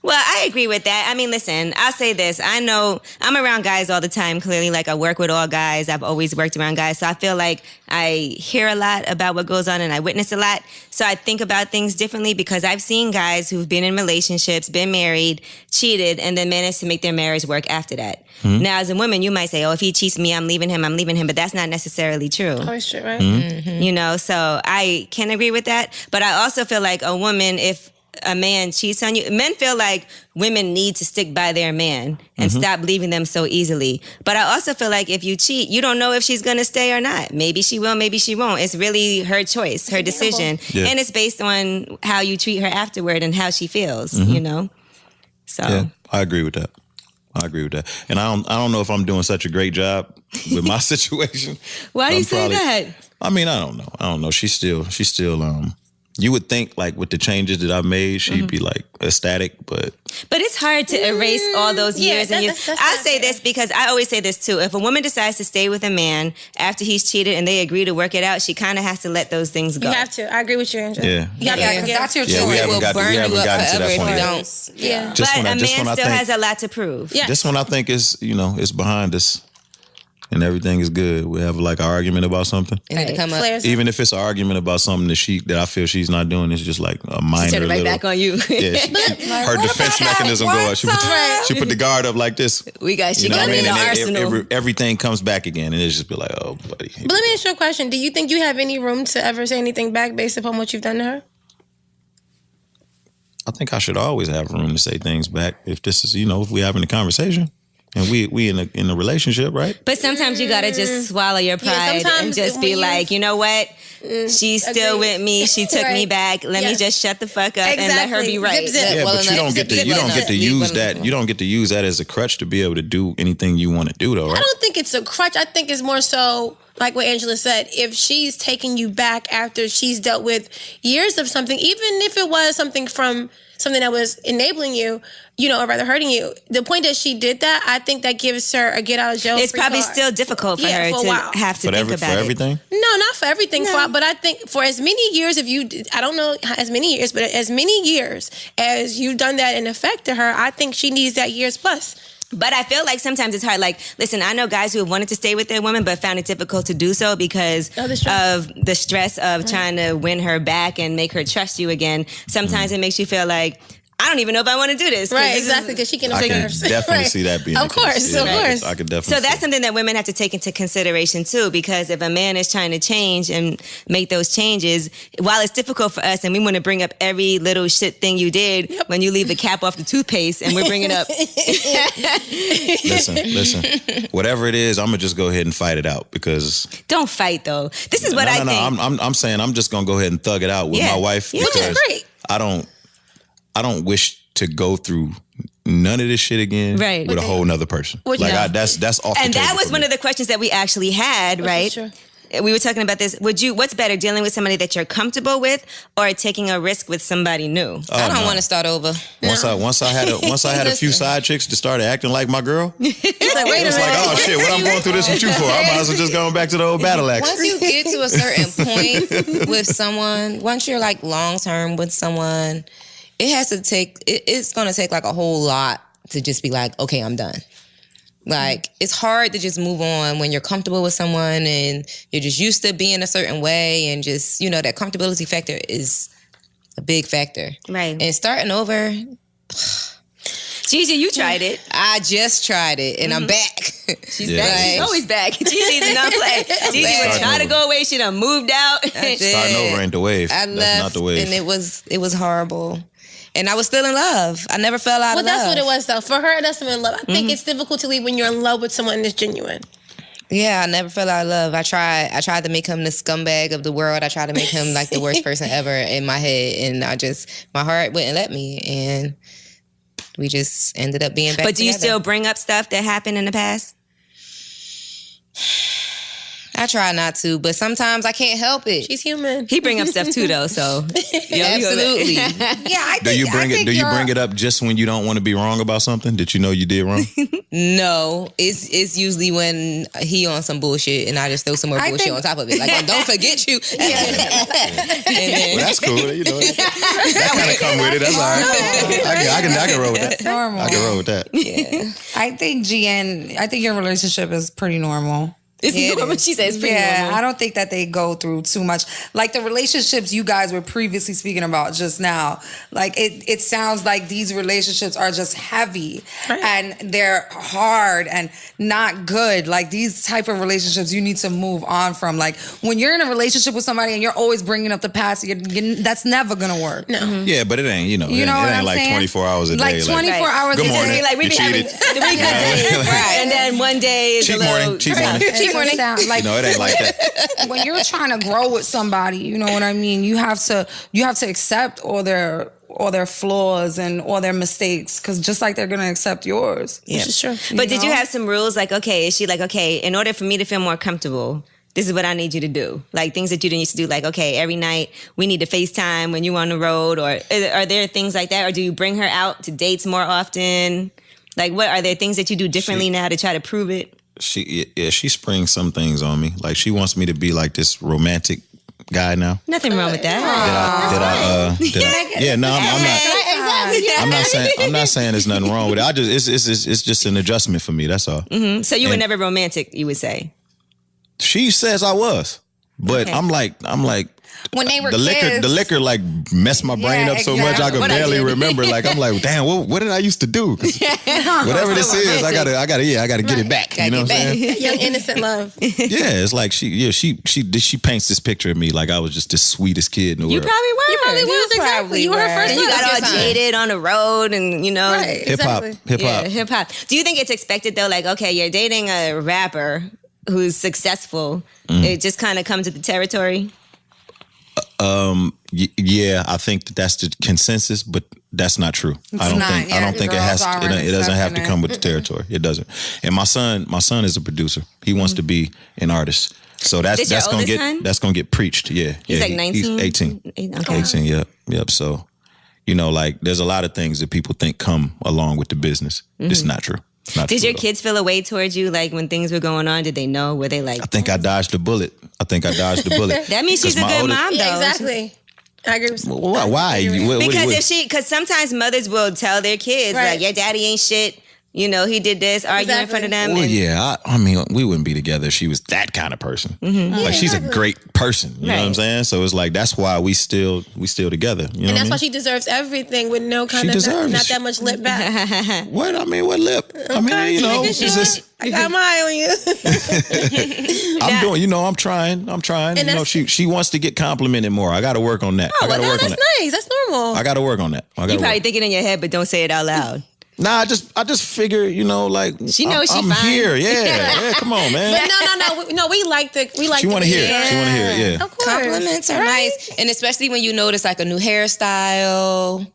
Well, I agree with that. I mean, listen, I'll say this. I know I'm around guys all the time, clearly. Like, I work with all guys. I've always worked around guys. So I feel like I hear a lot about what goes on and I witness a lot. So I think about things differently because I've seen guys who've been in relationships, been married, cheated, and then managed to make their marriage work after that. Mm-hmm. Now, as a woman, you might say, oh, if he cheats me, I'm leaving him. But that's not necessarily true. Always true, right? Mm-hmm. You know, so I can agree with that. But I also feel like a woman, if a man cheats on you, men feel like women need to stick by their man and stop leaving them so easily. But I also feel like if you cheat, you don't know if she's going to stay or not. Maybe she will, maybe she won't. It's really her choice, her decision. Yeah. And it's based on how you treat her afterward and how she feels, you know? So yeah, I agree with that. And I don't know if I'm doing such a great job with my situation. Why do you say that? I mean, I don't know. She's still you would think like with the changes that I've made, she'd be like ecstatic, but it's hard to erase all those years. That's I say this because I always say this too. If a woman decides to stay with a man after he's cheated and they agree to work it out, she kind of has to let those things go. You have to. I agree with you, Angela. Yeah. You gotta that's your choice. We haven't gotten to that point yet. Don't. Yeah. But a man still has a lot to prove. Yeah. This one I think is, is behind us. And everything is good. We have like an argument about something. And it come up. Even if it's an argument about something that I feel she's not doing, it's just like a minor She turned it right little. back on you. Yeah, her defense mechanism go up. She put the guard up like this. We got she got in the arsenal. Everything comes back again, and it's just be like, oh, buddy. But let me ask you a question. Do you think you have any room to ever say anything back based upon what you've done to her? I think I should always have room to say things back if this is, if we're having a conversation. And we in a relationship, right? But sometimes you gotta just swallow your pride and just be like, you know what? She's still with me. She took me back. Let me just shut the fuck up and let her be right. Yeah, but you don't get to use that. You don't get to use that as a crutch to be able to do anything you want to do, though, right? I don't think it's a crutch. I think it's more so like what Angela said. If she's taking you back after she's dealt with years of something, even if it was something that was enabling you, or rather hurting you. The point that she did that, I think that gives her a get out of jail free It's probably card. still difficult for her to have to think about for everything? No, not for everything. No. But I think for as many years, I don't know as many years, but as many years as you've done that and affected her, I think she needs that years plus. But I feel like sometimes it's hard. Like, listen, I know guys who have wanted to stay with their woman but found it difficult to do so because of the stress of trying to win her back and make her trust you again. Sometimes it makes you feel like, I don't even know if I want to do this. Right, exactly, because she can I can nerves. definitely see that being Of course. I could definitely So that's something that women have to take into consideration too, because if a man is trying to change and make those changes, while it's difficult for us and we want to bring up every little shit thing you did when you leave the cap off the toothpaste and we're bringing up. Listen. Whatever it is, I'm going to just go ahead and fight it out because. Don't fight though. This is what I think. I'm saying I'm just going to go ahead and thug it out with my wife because which is great. I don't wish to go through none of this shit again with a whole nother person. That's off the And that table was for one me. of the questions that we actually had, right? Sure. We were talking about this. What's better, dealing with somebody that you're comfortable with or taking a risk with somebody new? I don't want to start over. Once I had a few side chicks that started acting like my girl, It's like, wait a it's minute. like, oh shit, what I'm going through this with you for? I might as well just go back to the old battle axe. Once you get to a certain point with someone, once you're like long term with someone, it's going to take like a whole lot to just be like, okay, I'm done. Like, it's hard to just move on when you're comfortable with someone and you're just used to being a certain way and just, that comfortability factor is a big factor. Right. And starting over. Gigi, you tried it. I just tried it and I'm back. She's back. She's always back. Gigi did not play. Gigi was trying to go away. She done moved out. Starting over ain't the wave. I That's left not the wave. and it was horrible. And I was still in love. I never fell out of love. Well, that's what it was, though. For her, that's in love. I think it's difficult to leave when you're in love with someone that's genuine. Yeah, I never fell out of love. I tried to make him the scumbag of the world. I tried to make him like the worst person ever in my head. And my heart wouldn't let me. And we just ended up being back But do you together. still bring up stuff that happened in the past? I try not to, but sometimes I can't help it. She's human. He bring up stuff too, though. So Absolutely. Do you bring it up just when you don't want to be wrong about something that you know you did wrong? No, it's usually when he on some bullshit and I just throw some more bullshit on top of it. Like, oh, don't forget you. And then, Well, that's cool. You know, that kind of come with it. That's all right. I can roll with that. Normal. I can roll with that. yeah. I think your relationship is pretty normal. it's normal. She says pretty normal. I don't think that they go through too much. Like the relationships you guys were previously speaking about just now, like it sounds like these relationships are just heavy and they're hard and not good. Like these type of relationships you need to move on from. Like when you're in a relationship with somebody and you're always bringing up the past, that's never gonna work. No. Yeah, but it ain't, You know it what ain't I'm like saying? 24 hours a day. Like 24 hours Good a morning. day. Like we You be having cheated. 3 good days, and then one day is Cheat a little morning. Cheat morning. Cheat morning. Like, You know, it ain't like that. when you're trying to grow with somebody, you know what I mean? You have to accept all their flaws and all their mistakes, because just like they're gonna accept yours. Yeah. This is true. But did you have some rules? Like, okay, is she like, okay, in order for me to feel more comfortable, this is what I need you to do. Like things that you didn't used to do. Like, okay, every night we need to FaceTime when you're on the road, or are there things like that? Or do you bring her out to dates more often? Like, what are there things that you do differently now to try to prove it? She springs some things on me. Like she wants me to be like this romantic guy now. Nothing wrong with that. Yeah, no, I'm not saying there's nothing wrong with it. It's just an adjustment for me. That's all. So you were never romantic, you would say? She says I was, but Okay. I'm like When they were the kids. liquor like messed my brain up so much I exactly. could What I barely did. remember. Like I'm like, damn, what did I used to do? 'Cause whatever this is, I gotta get it back. You know what I'm saying? Young innocent love. Yeah, it's like she paints this picture of me like I was just the sweetest kid in the You world. probably were. You probably was, exactly. probably You were her were. first And you love. got all jaded on the road, and you know, Right. Hip hop, Exactly. yeah, hip hop. Do you think it's expected though? Like, okay, you're dating a rapper who's successful. It just kind of comes with the territory. Yeah, I think that's the consensus, but that's not true. I don't think it has. It doesn't have to come with the territory. It doesn't. And my son is a producer. He wants to be an artist. So This your oldest son? that's gonna get preached. Yeah, He's yeah, like 19? He's 18. Okay. 18. Yep. So, you know, like there's a lot of things that people think come along with the business. It's not true. It's not Did true your at all. kids feel a way towards you, like when things were going on? Did they know? Were they like? I think I dodged the bullet. That means she's a good mom, though. Yeah, exactly. I agree with Why? Because sometimes mothers will tell their kids Right. like, your daddy ain't shit. You know, he did this, argue in front of them. Well, and- yeah, I mean, we wouldn't be together if she was that kind of person. Like, she's a great person. You know what I'm Right. saying? So it's like that's why we still together. You know And that's why what she deserves everything with no kind of deserves not it. that much lip back. I mean? What? I mean, what lip? I mean, you know, it's just I got my eye on you. I'm doing. You know, I'm trying. And You know, that's- she wants to get complimented more. I got to work on that. I got to no, work on that's that. nice. That's normal. I got to work on that. I You got to probably work. think it in your head, but don't say it out loud. Nah, I just figure, you know, like She knows she I'm fine. here. Yeah, come on, man. But no. We like the. She want to hear it. She want to hear it. Yeah. Of course. Compliments are nice. And especially when you notice like a new hairstyle.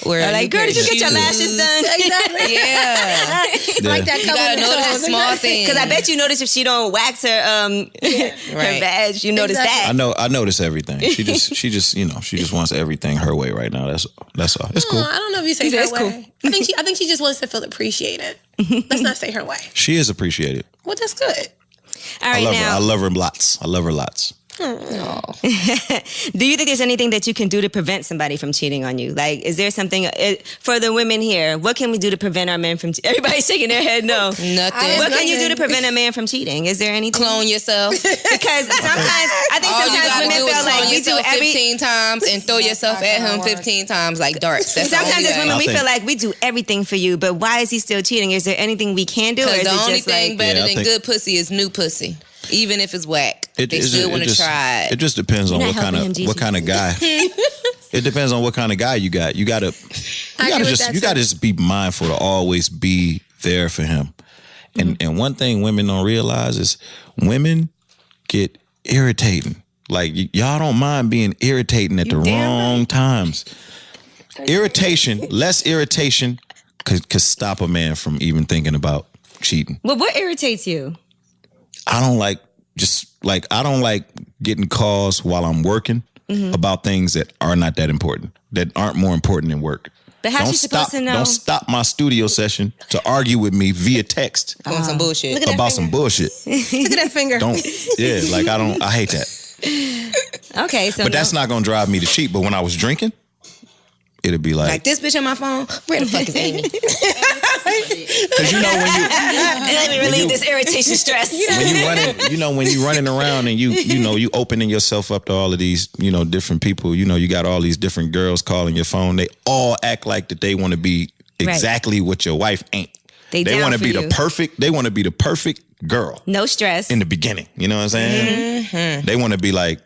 Or Or like, girl, did you get your lashes done? Exactly. Yeah. Like that. You gotta notice the small things. Because I bet you notice if she don't wax her her Right. badge, you notice Exactly. that. I notice everything. She just, you know, she just wants everything her way right now. That's all. It's cool. I don't know if you say He said her it's way. cool. I think she just wants to feel appreciated. Let's not say her way. She is appreciated. Well, that's good. All right, I now, love her lots. I love her lots. do you think there's anything that you can do to prevent somebody from cheating on you? Like, is there something for the women here? What can we do to prevent our men from? Everybody's shaking their head. No, Nothing. What can you do to prevent a man from cheating? Is there anything? Clone yourself. Because sometimes I think All you sometimes gotta women do is feel like clone we do yourself every. 15 times and throw yourself at him 15 times like darts. That's the Sometimes only as way. women, we I think- feel like we do everything for you, but why is he still cheating? Is there anything we can do, or Because is the it only just thing like? better Yeah, I than think- good pussy is new pussy. Even if it's whack. They It still want to just- try It just depends on You're what not kind helping him, of guy. It depends on what kind of guy you got. You gotta just be mindful to always be there for him. And one thing women don't realize is women get irritating. Like y'all don't mind being irritating at the wrong times. Less irritation could stop a man from even thinking about cheating. Well, what irritates you? I don't like getting calls while I'm working about things that are not that important, that aren't more important than work. But how's she supposed to know? Don't stop my studio session to argue with me via text On some bullshit. about some bullshit. Look at that finger. I hate that. Okay, so But that's not gonna drive me to cheat. But when I was drinking, it'd be Like this bitch on my phone. Where the fuck is Amy? because when you let me relieve this irritation stress. when you running around and you opening yourself up to all of these different people. You got all these different girls calling your phone. They all act like that they want to be exactly what your wife ain't. They want to be the perfect. They want to be the perfect girl. No stress in the beginning. You know what I'm saying? Mm-hmm. They want to be like.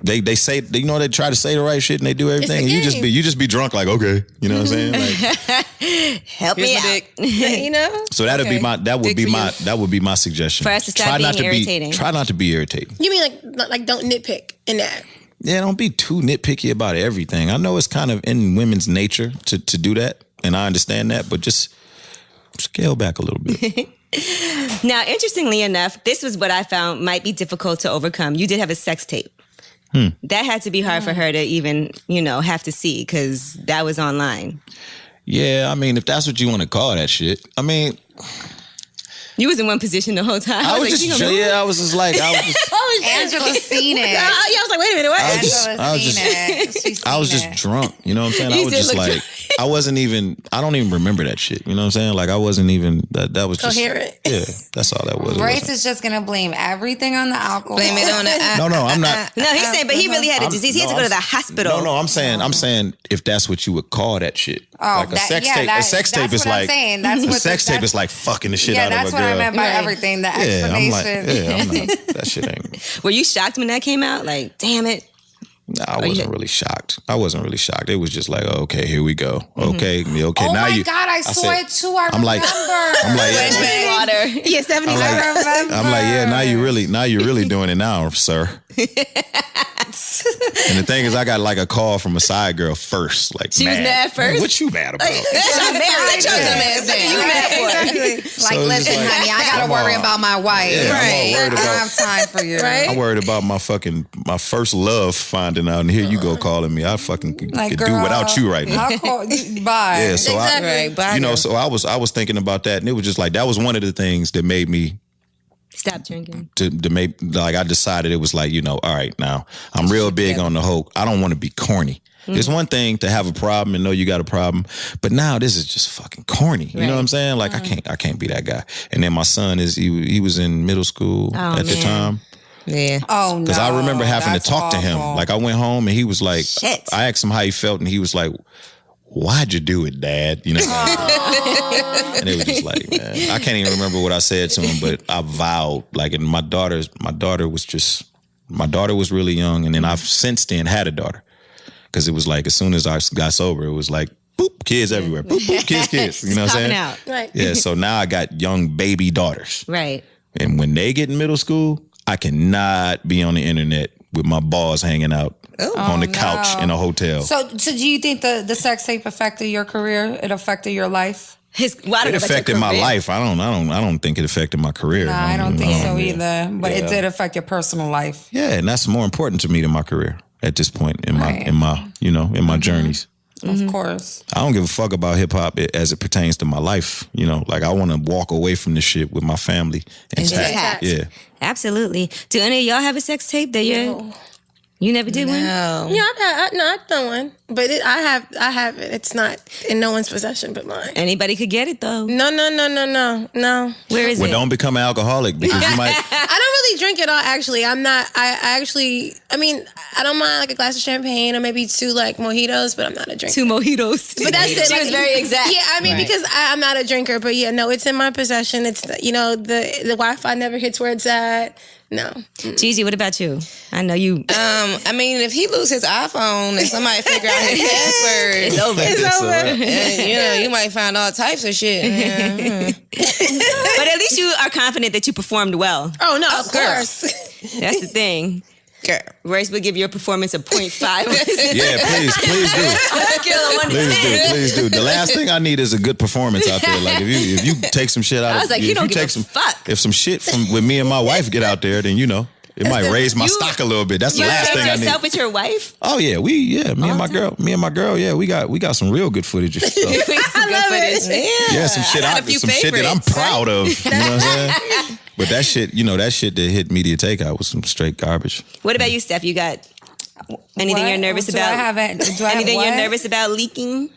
They say they try to say the right shit and they do everything. And you just be drunk like, okay, you know what I'm saying? Like, help me out. So that would be my suggestion. For us to stop being irritating. Try not to be irritating. You mean like don't nitpick in that? Yeah, don't be too nitpicky about everything. I know it's kind of in women's nature to do that, and I understand that, but just scale back a little bit. Now, interestingly enough, this was what I found might be difficult to overcome. You did have a sex tape. That had to be hard for her to even, have to see because that was online. Yeah, I mean, if that's what you want to call that shit. I mean, you was in one position the whole time. I was just Angela seen it. I was like, wait a minute, what? I was just drunk. You know what I'm saying? I was just like, I don't even remember that shit. You know what I'm saying? Like I wasn't even, that was just. Coherent. Yeah, that's all that was. Royce is just going to blame everything on the alcohol. Blame it on the No, I'm not. No, he's saying, but he really had a disease. He had to go to the hospital. No, I'm saying if that's what you would call that shit. Like a sex tape. A sex tape is like, a sex tape is like fucking the shit out of a girl. Yeah, that's what I meant by everything. The explanation. I'm not, that shit ain't. Were you shocked when that came out? Like, damn it. No, I wasn't really shocked. It was just like, oh, okay, here we go. Okay. Oh now my God, I saw it too. I remember. I'm like, yeah. Yeah, Stephanie. I remember. I'm like, yeah, now you're really doing it now, sir. And the thing is, I got like a call from a side girl first. Like, she was mad first. What you mad about? What you mad for? Like, listen, honey, I gotta worry about my wife. Yeah, right. I don't have time for you. Right? I'm worried about my first love finding out, and here you go calling me. I fucking could do without you right now. I'll call you. Bye. Yeah, so Exactly. So I was thinking about that, and it was just like that was one of the things that made me stop drinking. To make I decided it was like, all right, now I'm real big on the whole. I don't want to be corny. It's one thing to have a problem and know you got a problem, but now this is just fucking corny. You know what I'm saying? Like I can't be that guy. And then my son he was in middle school at the time. Yeah. Oh no. Because I remember having to talk to him. awful. Like I went home and he was like, Shit. I asked him how he felt and he was like, why'd you do it, Dad? You know, and it was just like, man, I can't even remember what I said to him, but I vowed. Like, and my daughter was really young, and then I've since then had a daughter, because it was like as soon as I got sober, it was like boop, kids everywhere, boop, boop, kids. You know what I'm saying? Out. Right. Yeah. So now I got young baby daughters, Right. and when they get in middle school, I cannot be on the internet with my balls hanging out on the couch in a hotel. So do you think the sex tape affected your career? It affected your life? It affected my life. I don't think it affected my career. Nah, I don't think so either. But it did affect your personal life. Yeah, and that's more important to me than my career at this point in my journeys. Of course. I don't give a fuck about hip hop as it pertains to my life. Like I want to walk away from this shit with my family intact. Yeah, absolutely. Do any of y'all have a sex tape that you never did one? No. Yeah, I've done one, but I have it. It's not in no one's possession but mine. Anybody could get it though. No. Where is it? Don't become an alcoholic because you might. I don't really drink at all. Actually, I'm not. I don't mind like a glass of champagne or maybe 2 like mojitos, but I'm not a drinker. 2 mojitos. But that's it. She was very exact. Yeah, I mean because I'm not a drinker, but yeah, no, it's in my possession. It's the Wi-Fi never hits where it's at. No. Gigi, what about you? I know you. I mean, if he lose his iPhone and somebody figure out his password, It's over. It's over. and, you might find all types of shit. Yeah. But at least you are confident that you performed well. Oh, no, of girl. course. That's the thing. Girl. Royce would give your performance a 0.5. Yeah, please do. On a scale of 1 to 10. Please do. The last thing I need is a good performance out there. Like if you take some shit out, I was like, if you don't give take a fuck. If some shit from with me and my wife get out there, then it might raise my stock a little bit. That's the You last taped thing I need. yourself with your wife? Oh yeah, me and my girl, yeah, we got some real good footage of stuff. Some good footage. Yeah, some shit I got a few some shit that I'm favorites. proud of. You know what I'm saying? But that shit, that shit that hit Media Takeout was some straight garbage. What about you, Steph? You got anything What? you're nervous Do about? I have Anything what? you're nervous about leaking?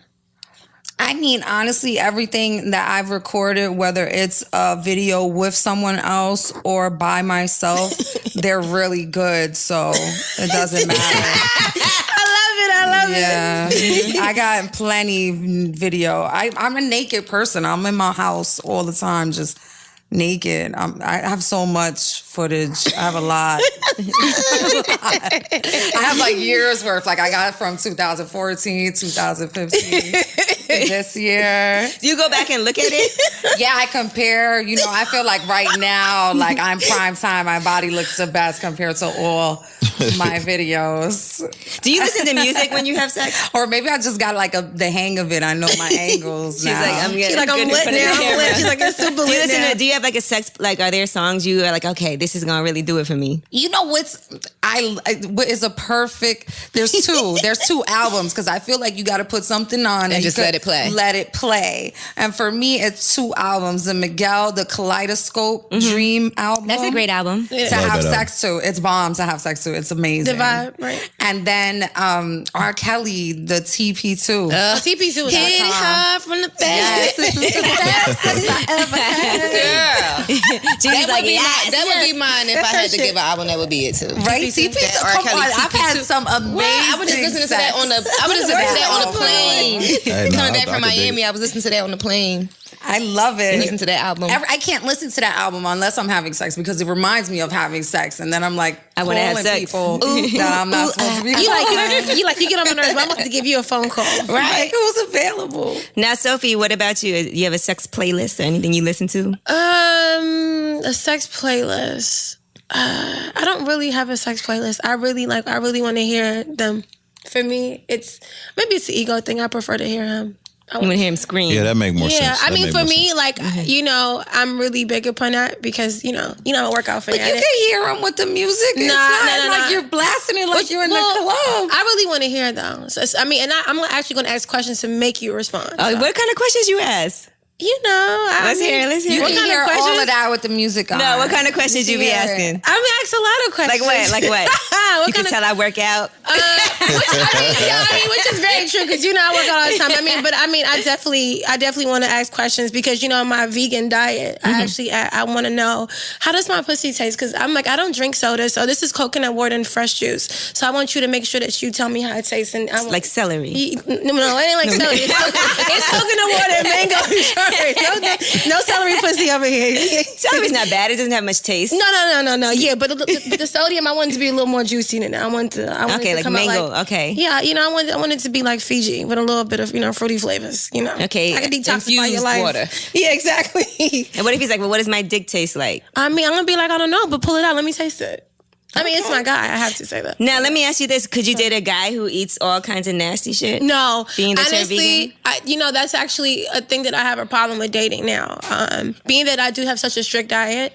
I mean, honestly, everything that I've recorded, whether it's a video with someone else or by myself, they're really good. So it doesn't matter. I love it. Yeah, I got plenty video. I'm a naked person. I'm in my house all the time, just naked. I have so much footage. I have a lot. I have like years worth. Like I got it from 2014, 2015, this year. Do you go back and look at it? Yeah, I compare. I feel like right now, like I'm prime time. My body looks the best compared to all my videos. Do you listen to music when you have sex? Or maybe I just got like the hang of it. I know my angles She's now. like, I'm She's like, I'm good in lit front of the now. I'm camera. lit. She's like, it's super Do you lit listen now. to? Do you have like a sex? Like, are there songs you are like, okay, this is gonna really do it for me? You know what is a perfect? There's two albums because I feel like you got to put something on And just you let it play. Let it play. And for me, it's 2 albums: the Miguel, the Kaleidoscope Dream album. That's a great album. To Love have that sex to. It's bomb to have sex to. It's amazing. The vibe, right? And then R. Kelly, the TP2. TP2 was Hit it hard from the back. Yes, this is the best sex I ever had. Girl. She's like, yes. That would be mine if That's I her had to shit. give an album. That would be it too. Right, TP2. That R. Come Kelly on, I've had TP2. some amazing. I was just listening to that on the. I was just listening to that on the plane. Hey, Coming back I from could dig Miami, it. I was listening to that on the plane. I love it. And listen to that album. I can't listen to that album unless I'm having sex because it reminds me of having sex, and then I'm like, I wanna have calling sex. people that I'm not supposed to be. You get on my nerves, but I'm about to give you a phone call. Right? Who's available? Now, Sophie, what about you? You have a sex playlist or anything you listen to? A sex playlist. I don't really have a sex playlist. I really want to hear them. For me, maybe it's the ego thing. I prefer to hear him. You want to hear him scream? Yeah, that make more sense. Yeah, I That mean, make for more me, sense. like, I'm really big upon that because, I work out for But you can hear them with the music. It's not like you're blasting it like you're in the club. I really want to hear though. So, I'm actually going to ask questions to make you respond. Oh, what kind of questions you ask? Let's hear. You What can kind hear of all questions? of that with the music on. No, what kind of questions you be hear it. asking? I'm asked a lot of questions. Like what? What You can kind of? tell I work out. Which is very true because I work out all the time. I definitely want to ask questions because my vegan diet. I want to know, how does my pussy taste? Because I'm like, I don't drink soda, so this is coconut water and fresh juice. So I want you to make sure that you tell me how it tastes. And I Like celery. No, it ain't like celery. It's coconut water and mango and strawberries. No celery pussy over here. Celery's not bad. It doesn't have much taste. No. Yeah, but the sodium, I want it to be a little more juicy than that. I want it Okay, to like come out mango. like, Okay. Yeah, I want it to be like Fiji with a little bit of fruity flavors. Okay, I can detoxify infused your life. water. Yeah, exactly. And what if he's like, well, what does my dick taste like? I'm gonna be like, I don't know, but pull it out. Let me taste it. It's my guy. I have to say that. Now, let me ask you this. Could you date a guy who eats all kinds of nasty shit? No, Being that you're honestly, vegan? that's actually a thing that I have a problem with dating now. Being that I do have such a strict diet,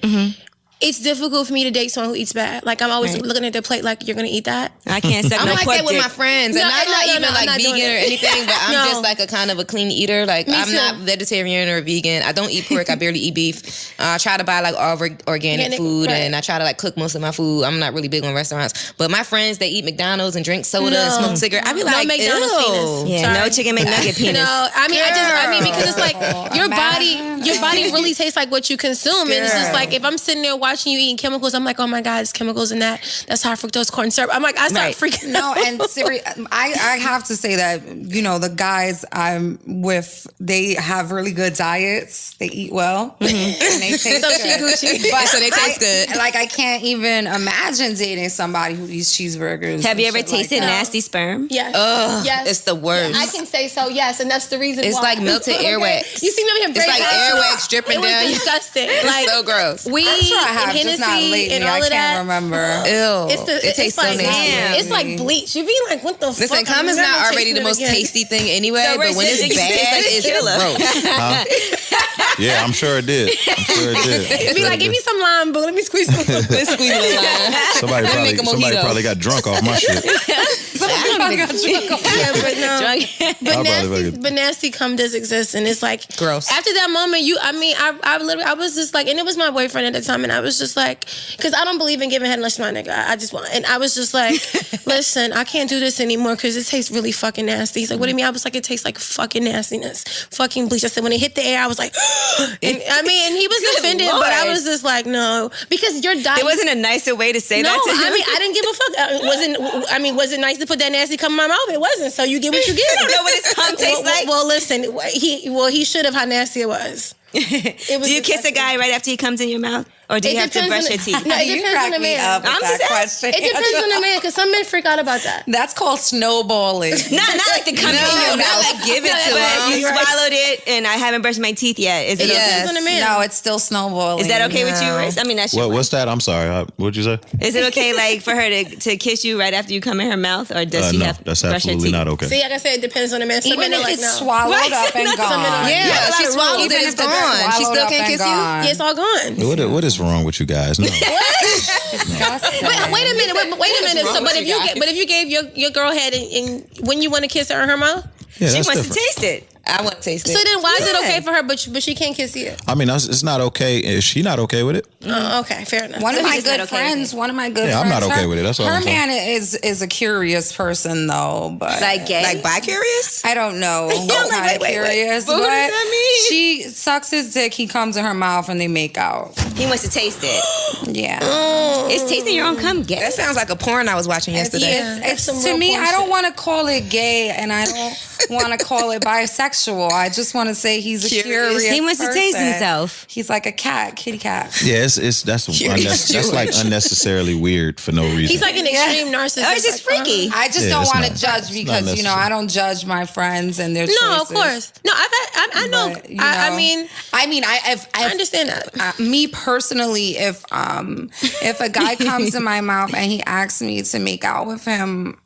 it's difficult for me to date someone who eats bad. Like I'm always looking at their plate, like you're gonna eat that. I can't suck I'm no like pork that with dick. my friends, and No, I'm not even I'm like not doing vegan or it. anything, but I'm No. just like a kind of a clean eater. Like Me I'm too. not vegetarian or vegan. I don't eat pork. I barely eat beef. I try to buy like all organic food, right. and I try to like cook most of my food. I'm not really big on restaurants, but my friends they eat McDonald's and drink soda and smoke cigarettes. I be No like, McDonald's ew. penis. Yeah, Sorry. no chicken McNugget penis. No, because it's like your body really tastes like what you consume, and it's just like if I'm sitting there watching watching you eating chemicals, I'm like, oh my God, it's chemicals in that. That's high fructose corn syrup. I'm like, I start freaking out. No, and I have to say that, you know, the guys I'm with, they have really good diets. They eat well. And they taste So good. Gucci. But So they taste good. Like, I can't even imagine dating somebody who eats cheeseburgers. Have you and ever shit like tasted that. nasty sperm? Yes. Ugh, Yes. it's the worst. I can say so, yes, and that's the reason It's why. like melted earwax. You see me over here It's like airwax dripping It was down. disgusting. It's Like, so gross. weed I'm sure I have, and just not Hennessy lately. and all I of can't that. remember. Ew. It tastes so like, nasty. It's like bleach. You be like, what the Listen, fuck? cum is I'm never not already tasting the it most again. tasty thing anyway, So but when Royce, it's you think it tastes bad, like it's tequila. gross. Yeah, I'm sure it did. Be like, give me some lime, but let me squeeze some. Let's squeeze it in line. Somebody Make a mojito. probably got drunk off my shit. Yeah, but no. Drunk. But nasty cum does exist, and it's like Gross. After that moment, I literally, I was just like, and it was my boyfriend at the time, and I was just like, because I don't believe in giving head unless my nigga. I just want, and I was just like, listen, I can't do this anymore because it tastes really fucking nasty. He's like, what do you mean? I was like, it tastes like fucking nastiness, fucking bleach. I said when it hit the air, I was like, and he was offended, Lord. but I was just like, no, because your diet. There wasn't a nicer way to say No, that to him. I mean, I didn't give a fuck. Was it nice to put that nasty cum in my mouth? It wasn't. So you get what you get. I don't know what his cum tastes like. Well, listen. He should have how nasty it was. Do you kiss a guy right after he comes in your mouth? Or do you have to brush your teeth? No, it You depends crack on the me man. up with I'm that just question. It depends on the man, because some men freak out about that. That's called snowballing. Not like the cum in Not your mouth. like give it to But him. you swallowed it and I haven't brushed my teeth yet. Is it Yes. okay? Depends on the man. No, it's still snowballing. Is that okay with you, No. Royce? I mean, that's your What's that? I'm sorry. What'd you say? Is it okay, like, for her to kiss you right after you come in her mouth, or does she No, have to that's brush her absolutely teeth? not okay. See, like I said, it depends on the man. Some Even men are if like, it's no. swallowed Right. up and Some men gone. are- Yeah, Yeah, a lot she of swallowed rules. it. It's gone. She Swallowed still up can't and kiss you. gone. Yeah, it's all gone. What is wrong with you guys? No. Disgusting. Wait a minute. Wait a minute. So, wrong but with if you you guys? if you gave your girl head and when you want to kiss her in her mouth, Yeah, She that's wants different. to taste it. I want to taste it. so then why is it Yeah. okay for her, but she can't kiss you? I mean, it's not okay. Is she not okay with it? Okay, fair enough. One of So my he's not good okay with friends. One of my good Yeah, I'm friends. not okay with it. That's all her I'm saying. man is a curious person though, but Like gay? Like bi-curious? I don't know what kind of curious. But what does that mean? She sucks his dick. He comes in her mouth and they make out. He wants to taste it. Yeah. Is tasting your own cum gay? That sounds like a porn I was watching yesterday. It's some to real me, I bullshit. don't want to call it gay, and I don't want to call it bisexual. I just want to say he's a curious. He wants to taste person. himself. He's like a cat, kitty cat. Yeah, that's like unnecessarily weird for no reason. He's like an extreme narcissist. Oh, it's just Like, freaky. I just Yeah, don't it's want to not- judge it's because not you know I don't judge my friends and their choices. No, of course. No, I know. But, you I know, mean, if I understand that. me personally, if a guy comes in my mouth and he asks me to make out with him,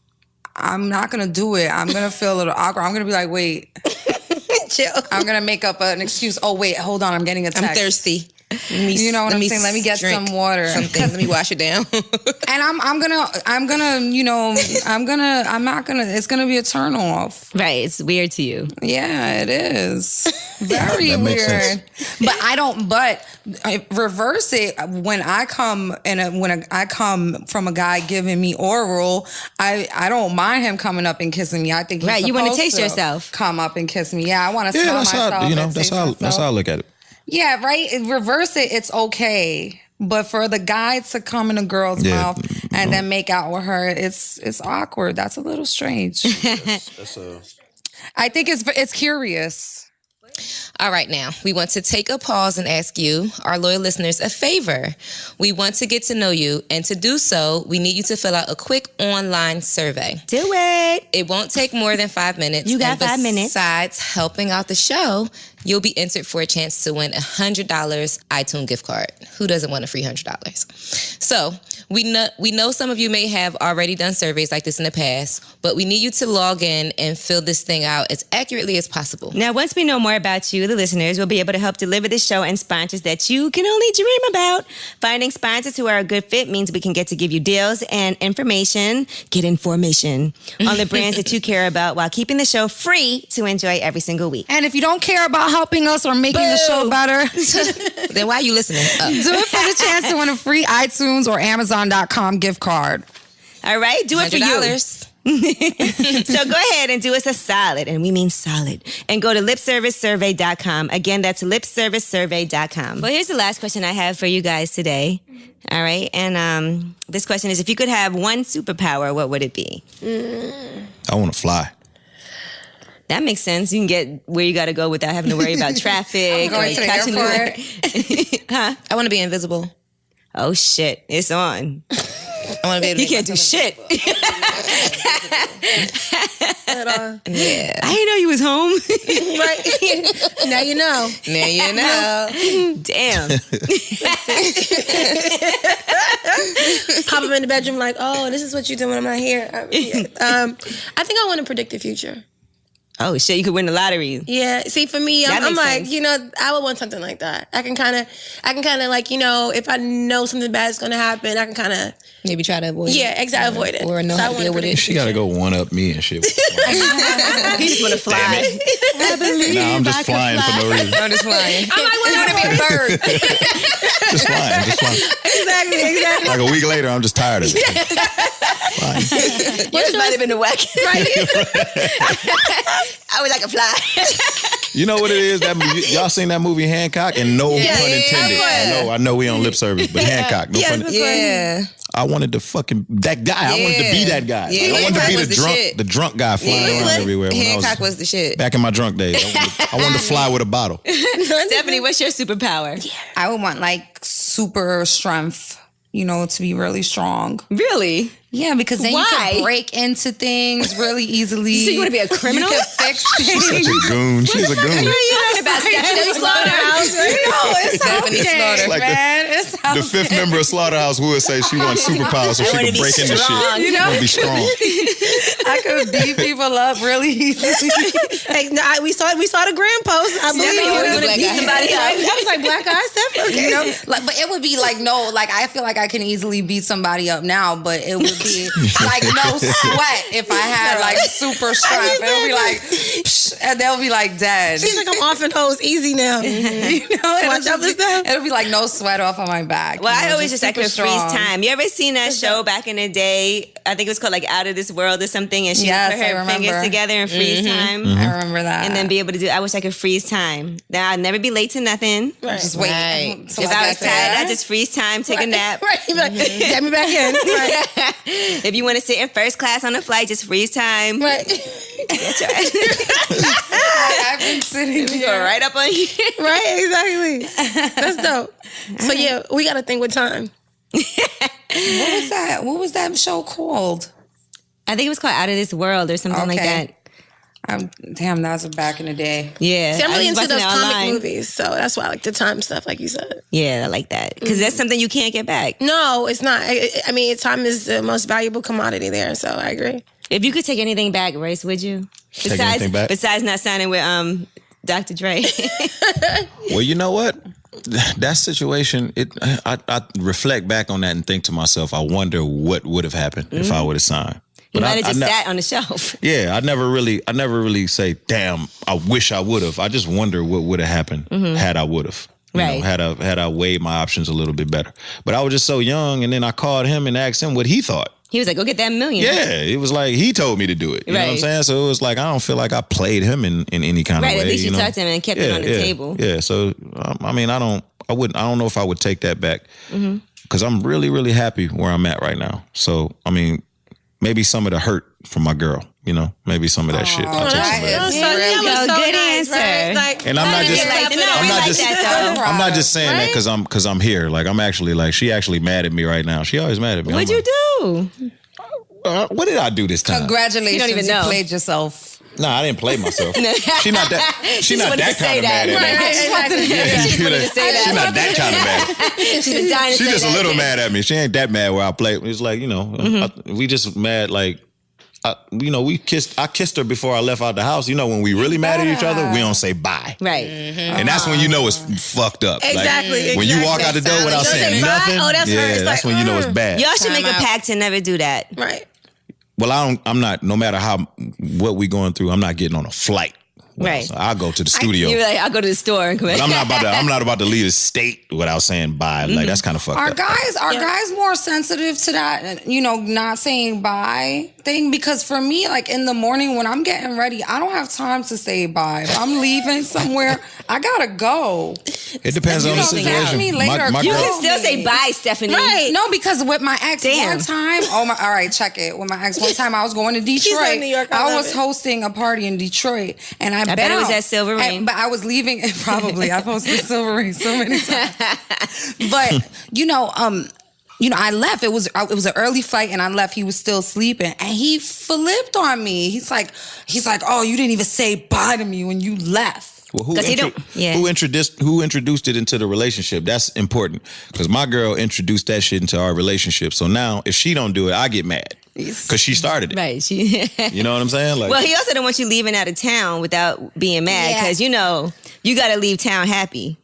I'm not gonna do it. I'm gonna feel a little awkward. I'm gonna be like, wait. Chill. I'm gonna make up an excuse. Oh wait, hold on. I'm getting a text. I'm thirsty. You know what I'm saying? Let me get drink some water. Something. Let me wash it down. And I'm gonna, you know, I'm not gonna. It's gonna be a turn off. Right, it's weird to you. Yeah, it is. Very That makes weird. But I don't. But I reverse it when I come I come from a guy giving me oral. I don't mind him coming up and kissing me. I think he's Right, you wanna supposed taste to yourself. Come up and kiss me. Yeah, I want to Yeah, smell that's myself. how and taste that's myself. how I look at it. Yeah, right. Reverse it. It's okay. But for the guy to come in a girl's Yeah, mouth and then make out with her, it's awkward. That's a little strange. I think it's curious. All right, now, we want to take a pause and ask you, our loyal listeners, a favor. We want to get to know you, and to do so, we need you to fill out a quick online survey. Do it. It won't take more than 5 minutes. You got and 5 minutes. Besides helping out the show, you'll be entered for a chance to win $100 iTunes gift card. Who doesn't want a free $100? So we know some of you may have already done surveys like this in the past, but we need you to log in and fill this thing out as accurately as possible. Now, once we know more about you, the listeners, we'll be able to help deliver the show and sponsors that you can only dream about. Finding sponsors who are a good fit means we can get to give you deals and information on the brands that you care about while keeping the show free to enjoy every single week. And if you don't care about helping us or making the show better, Then why are you listening? do it for the chance to win a free iTunes or Amazon.com gift card. All right? Do it for you. $100. So go ahead and do us a solid, and we mean solid, and go to lipservicesurvey.com. Again, that's lipservicesurvey.com. Well, here's the last question I have for you guys today. All right, and this question is: if you could have one superpower, what would it be? I want to fly. That makes sense. You can get where you got to go without having to worry about traffic. Going to the catching airport. Huh? I want to be invisible. Oh shit! It's on. I want to be able to You can't do shit. Yeah. I didn't know you was home. Right. Now you know. Now you know. Damn. Pop up in the bedroom like, oh, this is what you do when I'm not here. I think I want to predict the future. Oh shit! You could win the lottery. Yeah. See, for me, That I'm makes like, sense. I would want something like that. I can kind of like, if I know something bad is going to happen, I can kind of, Maybe try to avoid it. yeah, exactly, avoid it. Or know So I how to wanna deal with predict it. She got to go one up me and shit. You just want to fly. Nah, I'm just flying for no reason. I'm just flying. I'm like, what To be a bird. Just flying. exactly. Like a week later, I'm just tired of it. Yours might have been the whack. Right. I was like a fly. You know what it is? Y'all seen that movie Hancock? And no pun intended. Yeah. I know we on lip service, but Hancock. No pun. Yeah. I wanted to fucking that guy. I wanted to be that guy. Yeah, I wanted to Hancock be was the the drunk, shit. the drunk guy flying around everywhere. When Hancock I was the shit. back in my drunk days. I wanted to fly with a bottle. Stephanie, what's your superpower? I would want like super strength, to be really strong. Really? Yeah, because then you Why? can break into things really easily. So you want to be a criminal? You can fix things. Such a goon. She's a goon. Talking about Stephanie Slaughterhouse. It's Stephanie Slaughter. Like man. It's The fifth member of Slaughterhouse would say she wants superpowers so she wanna can be break into strong. shit. You know? Want to be strong. I could beat people up really easily. Like, no, we saw the Grand post. I believe Stephanie you. was wanna black beat guy. somebody up. I was like, black eye Stephanie. Okay. But it would be like I feel like I can easily beat somebody up now, but it would be like no sweat if I had like super strength. It would be like, psh, and they'll be like dead. She's like, I'm off and hoes easy now. Watch out for stuff. It'll be like no sweat off on my back. Well, I always just like super to freeze strong. time. You ever seen that show back in the day? I think it was called like Out of This World or something, and she Yes, would put I her fingers remember. together and freeze time. I remember that. And then be able to do. I wish I could freeze time. Now I'd never be late to nothing. just wait. Right. till If I I get was there. tired, I'd just freeze time, take a nap. Right. You'd be like, get me back in. Right. If you want to sit in first class on the flight, just freeze time. Right. That's right. I've been sitting Go here. right up on you. Right. Exactly. That's dope. So yeah, we got to think with time. What was that? What was that show called? I think it was called Out of This World or something like Okay. that. Damn, that was back in the day. Yeah. See, I'm I really was into watching those it comic online. movies, so that's why I like the time stuff, like you said. Yeah, I like that. Because that's something you can't get back. No, it's not. I mean, time is the most valuable commodity there, so I agree. If you could take anything back, Royce, would you? Take anything back? Besides not signing with Dr. Dre. Well, you know what? That situation, I reflect back on that and think to myself, I wonder what would have happened if I would have signed. You But might have just ne- sat on the shelf. Yeah, I never really say, damn, I wish I would have. I just wonder what would have happened had I would have. You Right. know, had I weighed my options a little bit better. But I was just so young, and then I called him and asked him what he thought. He was like, go get that million. Yeah, it was like he told me to do it. You know what I'm Right. saying? So it was like I don't feel like I played him in any kind Right, of way. at least you know? talked to him and kept it on the table. Yeah, so I mean, I don't know if I would take that back because I'm really, really happy where I'm at right now. So I mean, maybe some of the hurt from my girl, maybe some of that shit. I'll take some of that. Good answer. Like, And I'm not just, like I'm that, not just saying that because I'm here. Like I'm actually like she actually mad at me right now. She always mad at me. What'd you do? What did I do this time? Congratulations, You don't even know. played yourself. Nah, I didn't play myself. She not that. She not wanted that to say kind of mad that. at me. Yeah, she wanted to say that. She not that kind of mad. She was dying to She say just a that. little mad at me. She ain't that mad where I play. It's like we just mad like. We kissed. I kissed her before I left out the house. When we really mad at each other, we don't say bye. Right. And that's when you know it's fucked up. Exactly, Like, when you walk out the door without Don't saying say bye. nothing, Oh, that's her. It's that's like, when you know it's bad. Y'all should make a Time out. pact to never do that. Right. Well, I'm not. No matter what we going through, I'm not getting on a flight Right. So I'll go to the studio. You're like, I'll go to the store and come But I'm not about to leave the state without saying bye. Like that's kind of fucked Are up. guys more sensitive to that, not saying bye thing? Because for me, like in the morning when I'm getting ready, I don't have time to say bye. If I'm leaving somewhere, I gotta go. It depends on the situation. Me later, You girl, can still say bye, Stephanie. Right. No, because with my ex one time, all right, check it. With my ex one time, I was going to Detroit. like New York, I I love was it. hosting a party in Detroit, and I bet it was at Silver Ring. But I was leaving. Probably, I've hosted Silver Ring so many times. But I left. It was an early flight, and I left. He was still sleeping, and he flipped on me. He's like, oh, you didn't even say bye to me when you left. Well, who introduced it into the relationship? That's important because my girl introduced that shit into our relationship. So now, if she don't do it, I get mad because she started it. Right. You know what I'm saying? Like, well, he also don't want you leaving out of town without being mad because you got to leave town happy.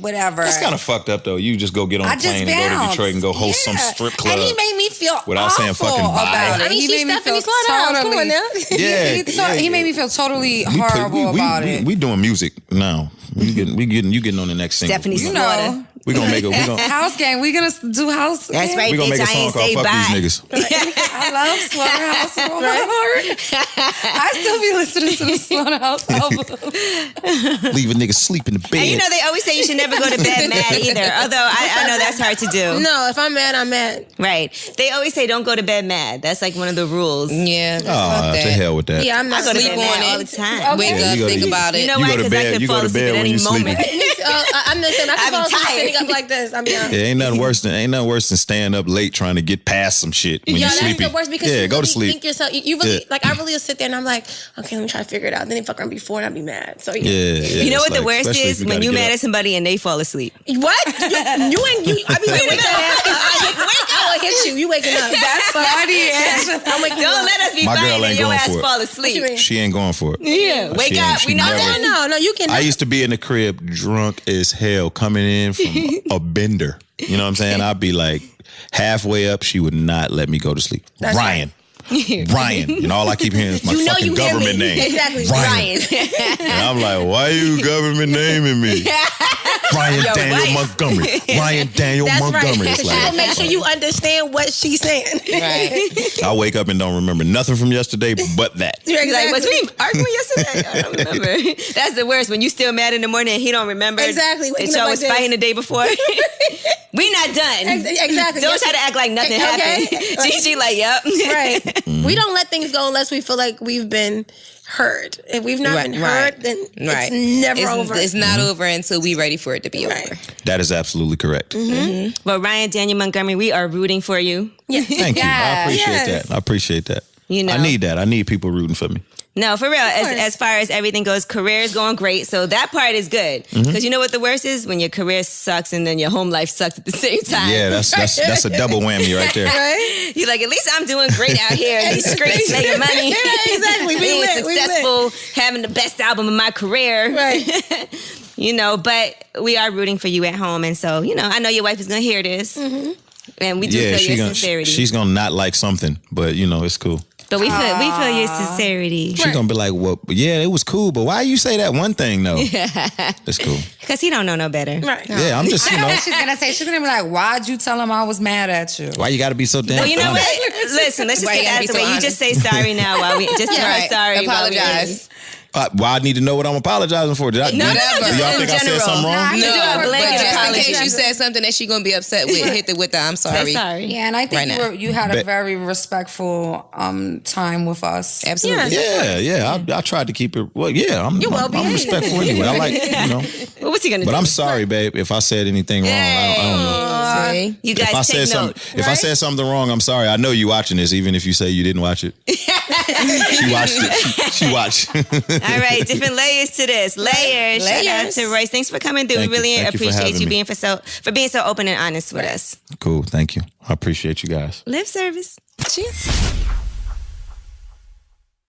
Whatever. that's kind of fucked up though. You just go get on a plane and go to Detroit and go host some strip club. And he made me feel without saying fucking bye. about it. I mean, He she's made me feel Stephanie Slaughterhouse. Come on now. He made me feel totally horrible about it. We doing music now. You getting on the next single. Stephanie We Slaughter. we gonna make a House gang. We gonna do house. That's gang? right, we gonna bitch. make a I song ain't called say "Fuck bye. These Niggas." I love Slaughterhouse with all my heart. I still be listening to the Slaughterhouse album. Leave a nigga sleep in the bed. And they always say you should never go to bed mad either. Although I know that's hard to do. No, if I'm mad, I'm mad. Right. They always say don't go to bed mad. That's like one of the rules. Yeah. Oh, to hell with that. Yeah, I'm I not go to Sleep bed mad on all it. the time. Wake Yeah, up, you gotta- think about it. You know You why? go to Because I bed- can you go fall to asleep bed at when any you sleeping. moment. I'm the same. I I can be fall asleep tired. sitting up like this. I'm young. Yeah, ain't nothing worse than staying up late trying to get past some shit when Yeah, you're that's sleepy. the worst because yeah, you go really to sleep. think yourself. You really Yeah. I really will sit there and I'm like, okay, let me try to figure it out. Then they fuck around before and I'll be mad. So Yeah, You know it's what the like, worst especially is? if When gotta you get mad up. at somebody and they fall asleep. What? I be like, wake that ass up. I will hit you. You waking up. That's funny. I'm waking Don't up. let us be My girl fighting and ain't your going ass for it. fall What you asleep. mean? She ain't going for it. Yeah, wake She up. ain't- We she know never- that. No, you can. I used to be in the crib drunk as hell coming in from a bender. You know what I'm saying? I'd be like halfway up, she would not let me go to sleep. Ryan. Ryan. And all I keep hearing is my You know fucking you hear government me. name. Exactly. Ryan. And I'm like, why you government naming me? Ryan Your Daniel wife. Montgomery. Ryan Daniel That's Montgomery. right. It's She will make like, sure you understand what she's saying. Right. I wake up and don't remember nothing from yesterday but that. You're He's like, was exactly. we arguing yesterday? I don't remember. That's the worst. When you still mad in the morning and he don't remember. Exactly. That Waking y'all up was like this. fighting the day before. We not done. Exactly. Don't Yes, try to act like nothing Okay. happened. Gigi like, yep. Right. We don't let things go unless we feel like we've been heard. If we've not been heard, then Right. it's never over. It's not over until we ready for it to be over. That is absolutely correct. Well, Ryan Daniel Montgomery, we are rooting for you. Thank you. I appreciate Yes. that. I appreciate that. You know. I need that. I need people rooting for me. No, for real. course. As far as everything goes, career is going great. So that part is good. Because you know what the worst is? When your career sucks and then your home life sucks at the same time. Yeah, that's a double whammy right there. Right? You're like, at least I'm doing great out here in these streets, making money. Yeah, exactly. We Being lit, we lit. successful, having the best album of my career. Right. You know, but we are rooting for you at home. And so, I know your wife is going to hear this. And we do Yeah, feel your sincerity. she's gonna not like something, but it's cool. But we feel your sincerity. She's gonna be like, well, yeah, it was cool, but why you say that one thing though? It's cool. Because he don't know no better. Right. Yeah, I'm just, I know what she's gonna say. She's gonna be like, "Why'd you tell him I was mad at you?" why you gotta be so damn Well, you know honest? what? Listen, let's just Why you get gotta out be of the so way. You honest? just say sorry now while we just tell her Right. sorry. while we- Apologize. Why I need to know what I'm apologizing for? Did I, No, do just y'all in think I said general. something wrong? You No, do a but blanket just in apology. case you said something that she gonna be upset with, hit it with the I'm Say sorry. sorry. Yeah, and I think Right now. you had a Bet. very respectful time with us. Absolutely. Yeah. I tried to keep it. Well, yeah, I'm well-behaved. respectful anyway. I like, Well, what's he gonna But do? I'm sorry, babe, if I said anything wrong. I don't know. See? You guys If I take said note. something, if I said something wrong, I'm sorry. I know you watching this, even if you say you didn't watch it. She watched it. She watched. All right, different layers to this. Layers. Shout out Layers. to Royce. Thanks for coming through. Thank We you. really Thank you for appreciate having you me. being for being so open and honest with us. Cool. Thank you. I appreciate you guys. Lip service. Cheers.